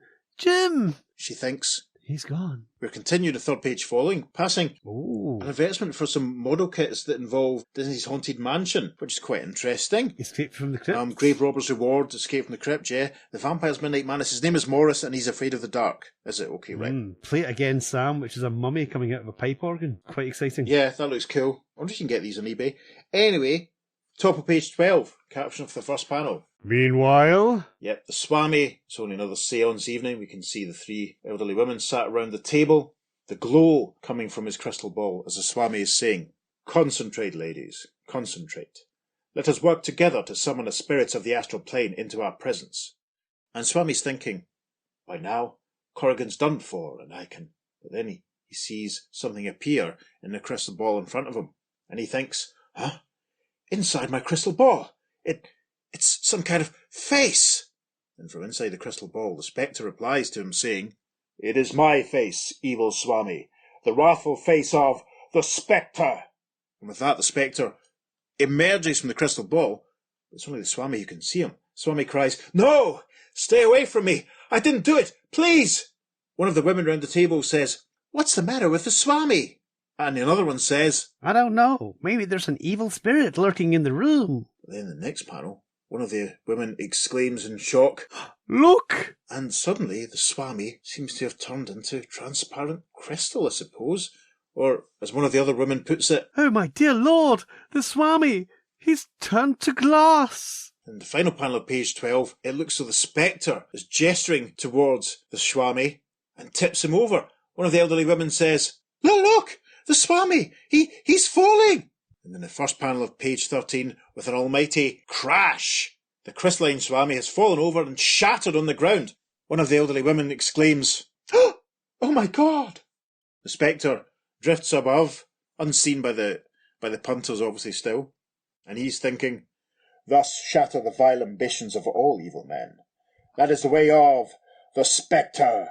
She thinks, He's gone. We're continuing the third page following, passing Ooh. an advertisement for some model kits that involve Disney's Haunted Mansion, which is quite interesting. Escape from the crypt. Grave Robber's Reward, Escape from the Crypt, yeah. The Vampire's Midnight Madness, his name is Morris and he's afraid of the dark. Is it? Okay, right. Play It Again, Sam, which is a mummy coming out of a pipe organ. Quite exciting. Yeah, that looks cool. I wonder if you can get these on eBay. Anyway, top of page 12, caption for the first panel. Meanwhile, Yep, the Swami. It's only another seance evening. We can see the three elderly women sat around the table. The glow coming from his crystal ball as the Swami is saying, Concentrate, ladies, concentrate. Let us work together to summon the spirits of the astral plane into our presence. And Swami's thinking, by now, Corrigan's done for, and I can... But then he sees something appear in the crystal ball in front of him. And he thinks, huh? Inside my crystal ball. It's some kind of face. And from inside the crystal ball, the Spectre replies to him, saying, It is my face, evil Swami, the wrathful face of the Spectre. And with that, the Spectre emerges from the crystal ball. It's only the Swami who can see him. Swami cries, No! Stay away from me! I didn't do it! Please! One of the women round the table says, What's the matter with the Swami? And another one says, I don't know. Maybe there's an evil spirit lurking in the room. Then in the next panel, one of the women exclaims in shock, Look! And suddenly the Swami seems to have turned into transparent crystal, I suppose. Or, as one of the other women puts it, Oh, my dear Lord! The Swami! He's turned to glass! in the final panel of page 12, it looks so the Spectre is gesturing towards the Swami and tips him over. One of the elderly women says, Look! The Swami! He's falling! And in the first panel of page 13, with an almighty crash, the crystalline Swami has fallen over and shattered on the ground. One of the elderly women exclaims, Oh my God! The Spectre drifts above, unseen by the punters obviously still, and he's thinking, Thus shatter the vile ambitions of all evil men. That is the way of the Spectre.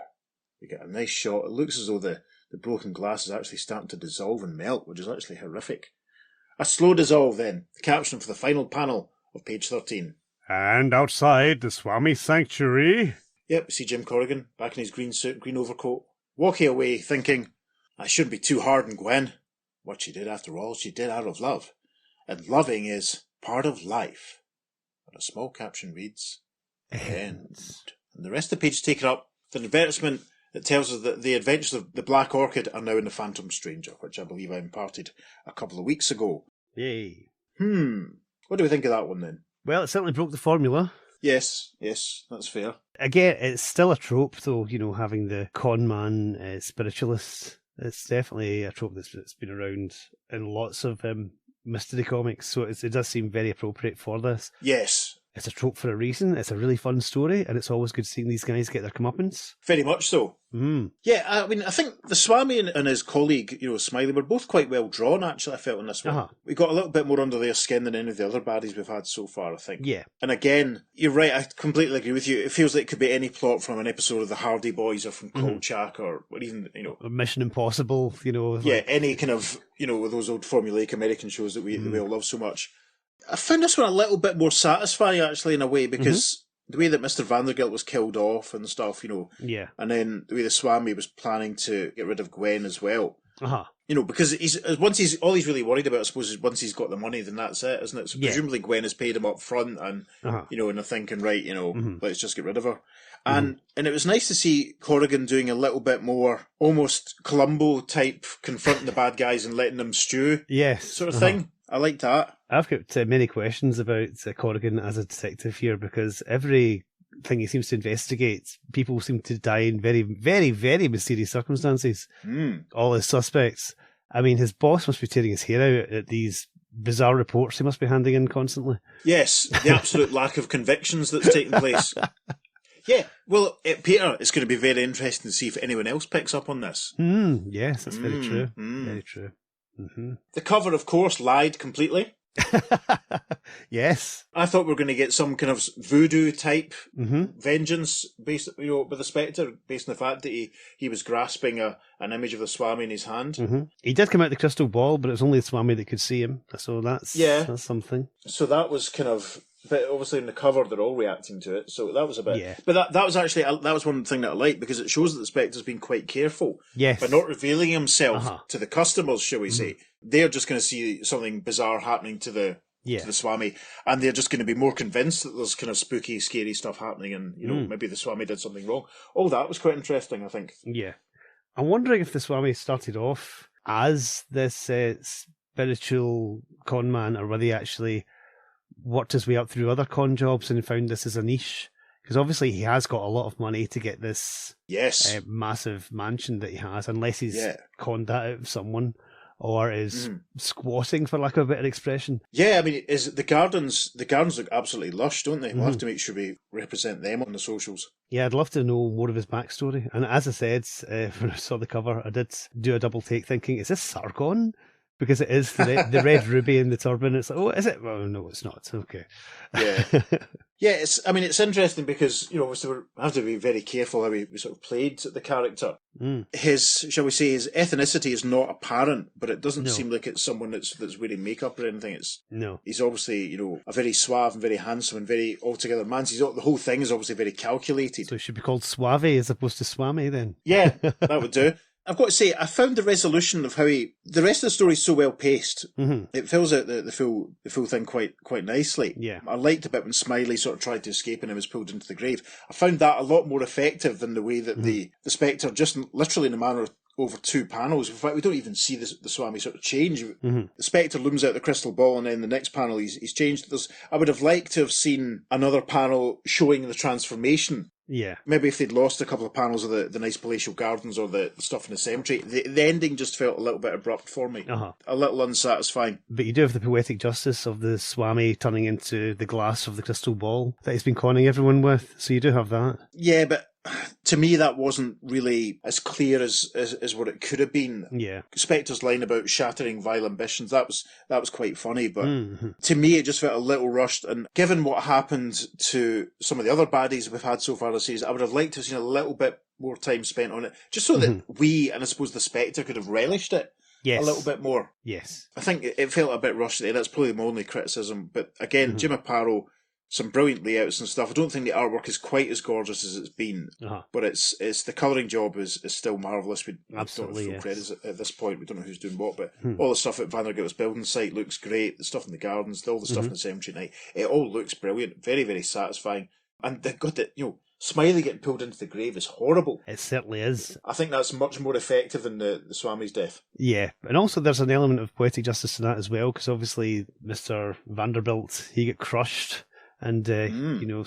We get a nice shot. It looks as though the broken glass is actually starting to dissolve and melt, which is actually horrific. A slow dissolve, then. The caption for the final panel of page 13. And outside the Swami sanctuary... Yep, see Jim Corrigan, back in his green suit, green overcoat, walking away thinking, I shouldn't be too hard on Gwen. What she did, after all, she did out of love. And loving is part of life. And a small caption reads, End. And the rest of the page is taken up with an advertisement that tells us that the adventures of the Black Orchid are now in the Phantom Stranger, which I believe I imparted a couple of weeks ago. Yay. What do we think of that one then? Well, it certainly broke the formula. Yes, that's fair. Again, it's still a trope, though, having the con man spiritualist. It's definitely a trope that's been around in lots of mystery comics, so it does seem very appropriate for this. Yes. It's a trope for a reason. It's a really fun story, and it's always good seeing these guys get their comeuppance. Very much so. Yeah, I mean, I think the Swami and his colleague, Smiley, were both quite well drawn, actually, I felt, in this one. We got a little bit more under their skin than any of the other baddies we've had so far, I think. Yeah. And again, you're right, I completely agree with you. It feels like it could be any plot from an episode of the Hardy Boys or from Kolchak or even, Or Mission Impossible, Yeah, any kind of, those old formulaic American shows that we all love so much. I found this one a little bit more satisfying, actually, in a way, because the way that Mr. Vandergilt was killed off and stuff, Yeah. and then the way the Swami was planning to get rid of Gwen as well. Because once he's really worried about, I suppose, is once he's got the money, then that's it, isn't it? So presumably Gwen has paid him up front, and and they're thinking, right, let's just get rid of her. And it was nice to see Corrigan doing a little bit more, almost Columbo type, confronting the bad guys and letting them stew, sort of thing. I like that. I've got many questions about Corrigan as a detective here, because every thing he seems to investigate, people seem to die in very, very, very mysterious circumstances. All his suspects. I mean, his boss must be tearing his hair out at these bizarre reports he must be handing in constantly. Yes, the absolute lack of convictions that's taking place. Yeah, well, Peter, it's going to be very interesting to see if anyone else picks up on this. Yes, that's very true. Very true. The cover, of course, lied completely. Yes. I thought we were going to get some kind of voodoo type vengeance based, with the Spectre, based on the fact that he was grasping an image of the Swami in his hand. He did come out the crystal ball, but it was only the Swami that could see him. So that's something. So that was kind of. But obviously in the cover they're all reacting to it, so that was a bit. Yeah. But that was actually that was one thing that I liked, because it shows that the Spectre's been quite careful. Yes. By not revealing himself to the customers, shall we say. They're just going to see something bizarre happening to the Swami, and they're just going to be more convinced that there's kind of spooky, scary stuff happening, and maybe the Swami did something wrong. Oh, that was quite interesting, I think. Yeah. I'm wondering if the Swami started off as this spiritual con man, or whether he actually worked his way up through other con jobs and found this as a niche. Because obviously he has got a lot of money to get this massive mansion that he has, unless he's conned that out of someone or is squatting, for lack of a better expression. Yeah, I mean, the gardens look absolutely lush, don't they? We'll have to make sure we represent them on the socials. Yeah, I'd love to know more of his backstory. And as I said, when I saw the cover, I did do a double take thinking, is this Sargon? Because it is the red ruby in the turban. It's like, oh, is it? Well, no, it's not. Okay. Yeah. Yeah, it's interesting because, obviously we have to be very careful how we sort of played the character. His, shall we say, his ethnicity is not apparent, but it doesn't seem like it's someone that's wearing makeup or anything. He's obviously, a very suave and very handsome and very altogether man. The whole thing is obviously very calculated. So it should be called Suave as opposed to Swami then. Yeah, that would do. I've got to say, I found the resolution of how the rest of the story is so well paced. It fills out the full thing quite nicely. Yeah. I liked a bit when Smiley sort of tried to escape and he was pulled into the grave. I found that a lot more effective than the way that the Spectre, just literally in a manner of over 2 panels. In fact, we don't even see the Swami sort of change. The Spectre looms out the crystal ball, and then the next panel he's changed. I would have liked to have seen another panel showing the transformation. Yeah. Maybe if they'd lost a couple of panels of the nice palatial gardens or the stuff in the cemetery, the ending just felt a little bit abrupt for me. A little unsatisfying. But you do have the poetic justice of the Swami turning into the glass of the crystal ball that he's been conning everyone with, so you do have that. Yeah, but to me, that wasn't really as clear as what it could have been. Yeah. Spectre's line about shattering vile ambitions, that was quite funny, but to me it just felt a little rushed, and given what happened to some of the other baddies we've had so far this season, I would have liked to have seen a little bit more time spent on it, just so that we, and I suppose the Spectre, could have relished it a little bit more. Yes. I think it felt a bit rushed there. That's probably my only criticism, but again, Jim Aparo, some brilliant layouts and stuff. I don't think the artwork is quite as gorgeous as it's been, but it's the colouring job is still marvellous. We Absolutely, don't have full credits at this point. We don't know who's doing what, but all the stuff at Vandergilt's building site looks great. The stuff in the gardens, all the stuff in the cemetery night, it all looks brilliant. Very, very satisfying. And they've got it, Smiley getting pulled into the grave is horrible. It certainly is. I think that's much more effective than the Swami's death. Yeah, and also there's an element of poetic justice in that as well, because obviously Mr. Vanderbilt, he get crushed. And,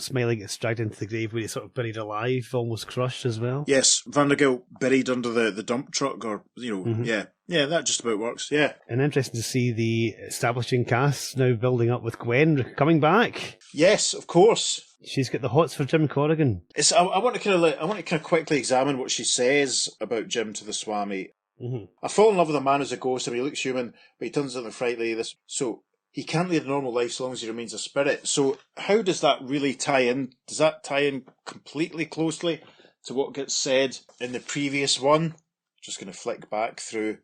Smiley gets dragged into the grave where he's sort of buried alive, almost crushed as well. Yes, Vandergilt buried under the dump truck, or, yeah, that just about works, yeah. And interesting to see the establishing cast now building up with Gwen coming back. Yes, of course. She's got the hots for Jim Corrigan. I want to kind of quickly examine what she says about Jim to the Swami. I fall in love with a man who's a ghost. I mean, he looks human, but he turns out in frightly. So he can't lead a normal life so long as he remains a spirit. So how does that really tie in? Does that tie in completely closely to what gets said in the previous one? Just going to flick back through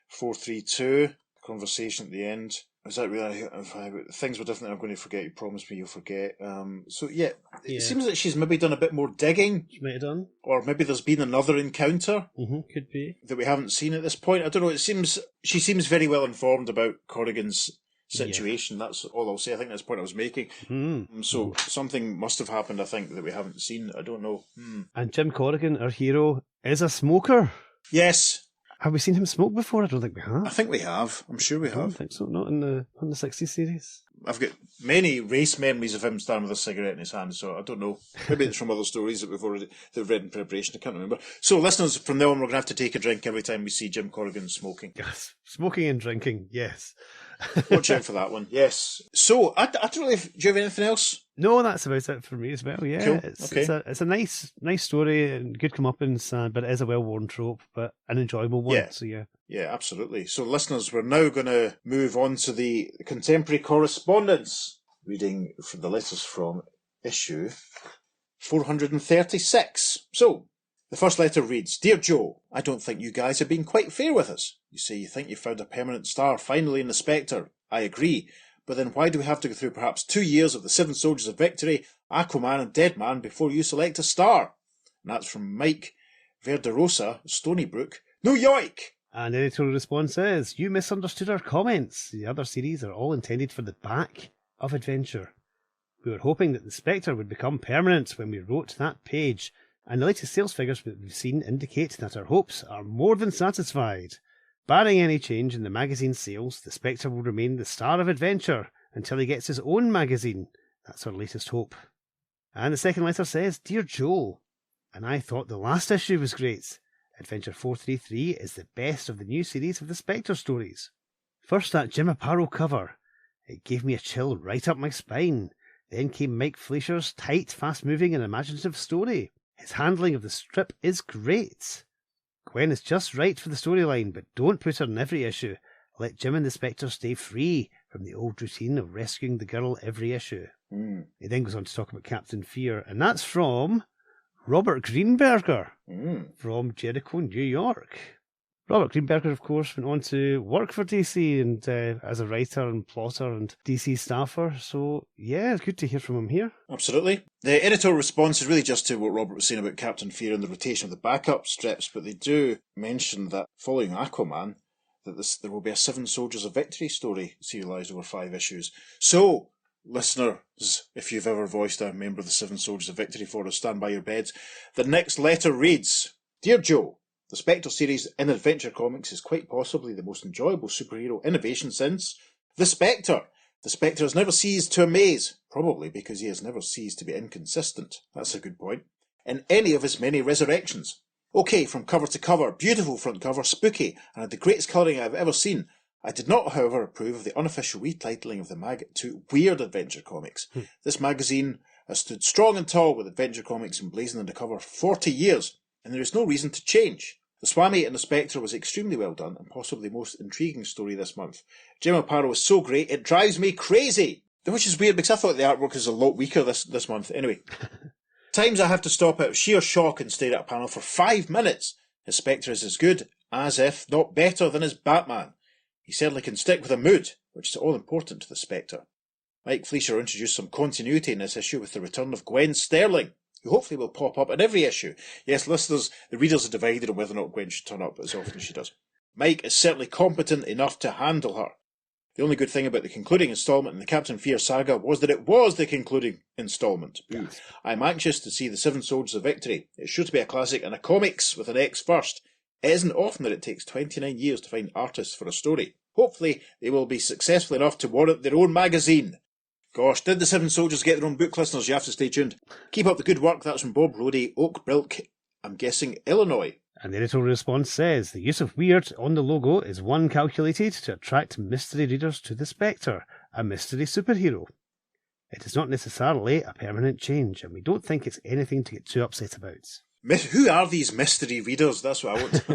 432, conversation at the end. Is that really, if things were different, I'm going to forget, you promised me you'll forget. It seems that she's maybe done a bit more digging. She might have done. Or maybe there's been another encounter. Could be. That we haven't seen at this point. I don't know, she seems very well informed about Corrigan's situation. That's all I'll say. I think that's the point I was making. So something must have happened, I think, that we haven't seen. I don't know. And Jim Corrigan, our hero, is a smoker. Yes. Have we seen him smoke before? I don't think we have. I think we have. I'm sure we have. I don't think so. Not in the 60s series. I've got many race memories of him standing with a cigarette in his hand, so I don't know. Maybe it's from other stories that we've read in preparation. I can't remember. So, listeners, from now on, we're going to have to take a drink every time we see Jim Corrigan smoking. Yes, smoking and drinking. Yes. Watch out for that one. Yes. So, I don't really. Do you have anything else? No, that's about it for me as well. Yeah, cool. It's a nice story and good comeuppance, but it is a well-worn trope, but an enjoyable one. Yeah. So yeah. Yeah, absolutely. So, listeners, we're now going to move on to the contemporary correspondence, reading from the letters from issue 436. So, the first letter reads, Dear Joe, I don't think you guys have been quite fair with us. You say you think you found a permanent star finally in the Spectre. I agree. But then why do we have to go through perhaps 2 years of the 7 Soldiers of Victory, Aquaman and Deadman before you select a star? And that's from Mike Verderosa, Stonybrook, New York. And the editorial response is, you misunderstood our comments. The other series are all intended for the back of Adventure. We were hoping that the Spectre would become permanent when we wrote that page, and the latest sales figures that we've seen indicate that our hopes are more than satisfied. Barring any change in the magazine sales, the Spectre will remain the star of Adventure until he gets his own magazine. That's our latest hope. And the second letter says, Dear Joel, and I thought the last issue was great. Adventure 433 is the best of the new series of the Spectre stories. First that Jim Aparo cover. It gave me a chill right up my spine. Then came Mike Fleischer's tight, fast-moving and imaginative story. His handling of the strip is great. Gwen is just right for the storyline, but don't put her in every issue. Let Jim and the Spectre stay free from the old routine of rescuing the girl every issue. He then goes on to talk about Captain Fear, and that's from Robert Greenberger from Jericho, New York. Robert Greenberger, of course, went on to work for DC and as a writer and plotter and DC staffer. So, yeah, it's good to hear from him here. Absolutely. The editorial response is really just to what Robert was saying about Captain Fear and the rotation of the backup strips, but they do mention that following Aquaman, that there will be a 7 Soldiers of Victory story serialised over 5 issues. So, listeners, if you've ever voiced a member of the 7 Soldiers of Victory for us, stand by your beds. The next letter reads, Dear Joe, the Spectre series in Adventure Comics is quite possibly the most enjoyable superhero innovation since The Spectre. The Spectre has never ceased to amaze, probably because he has never ceased to be inconsistent. That's a good point. In any of his many resurrections. Okay, from cover to cover, beautiful front cover, spooky, and had the greatest colouring I've ever seen. I did not, however, approve of the unofficial retitling of the mag to Weird Adventure Comics. This magazine has stood strong and tall with Adventure Comics emblazoned on the cover for 40 years, and there is no reason to change. The Swami and the Spectre was extremely well done and possibly the most intriguing story this month. Jim Aparo is so great, it drives me crazy! Which is weird because I thought the artwork is a lot weaker this month. Anyway, times I have to stop out of sheer shock and stare at a panel for 5 minutes. His Spectre is as good, as if not better than his Batman. He certainly can stick with a mood, which is all important to the Spectre. Mike Fleischer introduced some continuity in this issue with the return of Gwen Sterling, who hopefully will pop up in every issue. Yes, listeners, the readers are divided on whether or not Gwen should turn up as often as she does. Mike is certainly competent enough to handle her. The only good thing about the concluding instalment in the Captain Fear saga was that it was the concluding instalment. Yes. I'm anxious to see the Seven Soldiers of Victory. It's sure to be a classic and a comics with an X first. It isn't often that it takes 29 years to find artists for a story. Hopefully, they will be successful enough to warrant their own magazine. Gosh, did the Seven Soldiers get their own book, listeners? You have to stay tuned. Keep up the good work. That's from Bob Rohde, Oak Brilk, I'm guessing Illinois. And the editorial response says, the use of weird on the logo is one calculated to attract mystery readers to the Spectre, a mystery superhero. It is not necessarily a permanent change, and we don't think it's anything to get too upset about. Who are these mystery readers? That's what I want.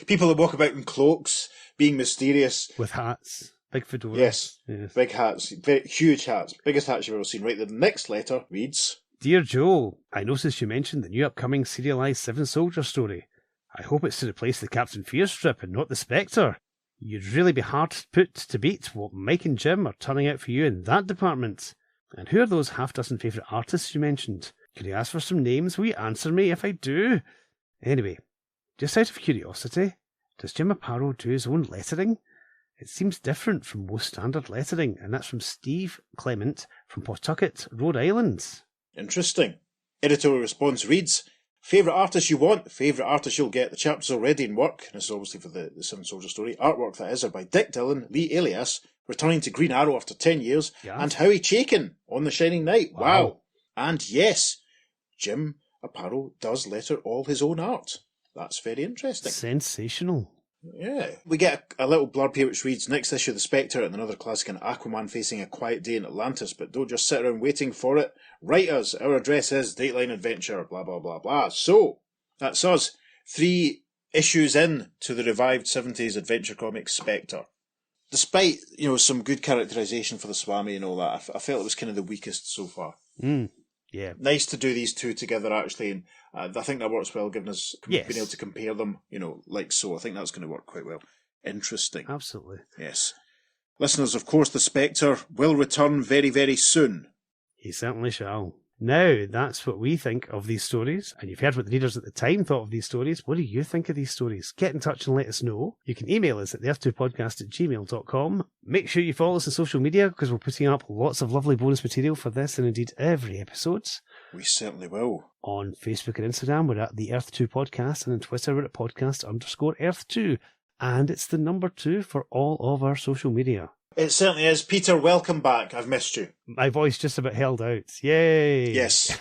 People that walk about in cloaks, being mysterious. With hats. Big fedoras. Yes, big hats, huge hats, biggest hats you've ever seen. Right, the next letter reads, Dear Joe, I noticed you mentioned the new upcoming serialised Seven Soldier story. I hope it's to replace the Captain Fear strip and not the Spectre. You'd really be hard put to beat what Mike and Jim are turning out for you in that department. And who are those half-dozen favourite artists you mentioned? Could you ask for some names? Will you answer me if I do? Anyway, just out of curiosity, does Jim Aparo do his own lettering? It seems different from most standard lettering, and that's from Steve Clement from Pawtucket, Rhode Island. Interesting. Editorial response reads, Favourite artist you want, favourite artist you'll get. The chapter's already in work, and this is obviously for the Seven Soldier story. Artwork, that is, are by Dick Dillon, Lee Elias, returning to Green Arrow after 10 years, and Howie Chaykin on The Shining Knight. Wow. And yes, Jim Aparo does letter all his own art. That's very interesting. Sensational. Yeah. We get a little blurb here which reads, next issue of The Spectre and another classic, and Aquaman facing a quiet day in Atlantis, but don't just sit around waiting for it. Write us. Our address is Dateline Adventure, blah, blah, blah, blah. So, that's us. 3 issues in to the revived 70s adventure comic Spectre. Despite, some good characterisation for the Swami and all that, I felt it was kind of the weakest so far. Yeah. Nice to do these two together, actually, and I think that works well, given us being able to compare them, like so. I think that's going to work quite well. Interesting. Absolutely. Yes. Listeners, of course, the Spectre will return very, very soon. He certainly shall. Now, that's what we think of these stories, and you've heard what the readers at the time thought of these stories. What do you think of these stories? Get in touch and let us know. You can email us at theearth2podcast@gmail.com. Make sure you follow us on social media, because we're putting up lots of lovely bonus material for this and indeed every episode. We certainly will. On Facebook and Instagram, we're at the Earth2 Podcast, and on Twitter, we're at podcast_Earth2. And it's the number 2 for all of our social media. It certainly is. Peter, welcome back. I've missed you. My voice just about held out. Yay! Yes.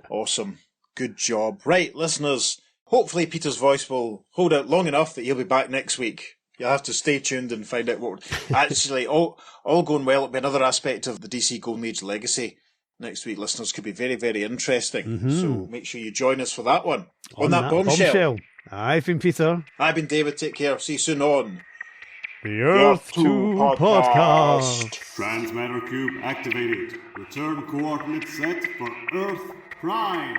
Awesome. Good job. Right, listeners, hopefully Peter's voice will hold out long enough that he'll be back next week. You'll have to stay tuned and find out what... Actually, all going well, it'll be another aspect of the DC Golden Age legacy. Next week, listeners, could be very, very interesting. Mm-hmm. So make sure you join us for that one. On that bombshell. I've been Peter. I've been David. Take care. See you soon on... The Earth-2 Podcast. Transmatter cube activated. Return coordinates set for Earth Prime.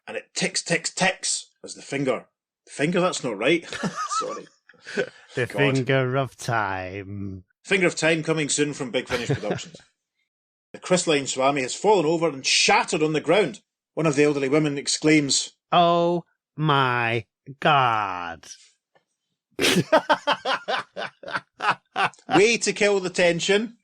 And it ticks, ticks, ticks as the finger. The finger, that's not right. Sorry. The Finger of Time. Finger of Time coming soon from Big Finish Productions. The crystalline Swami has fallen over and shattered on the ground. One of the elderly women exclaims, "Oh my God." Way to kill the tension.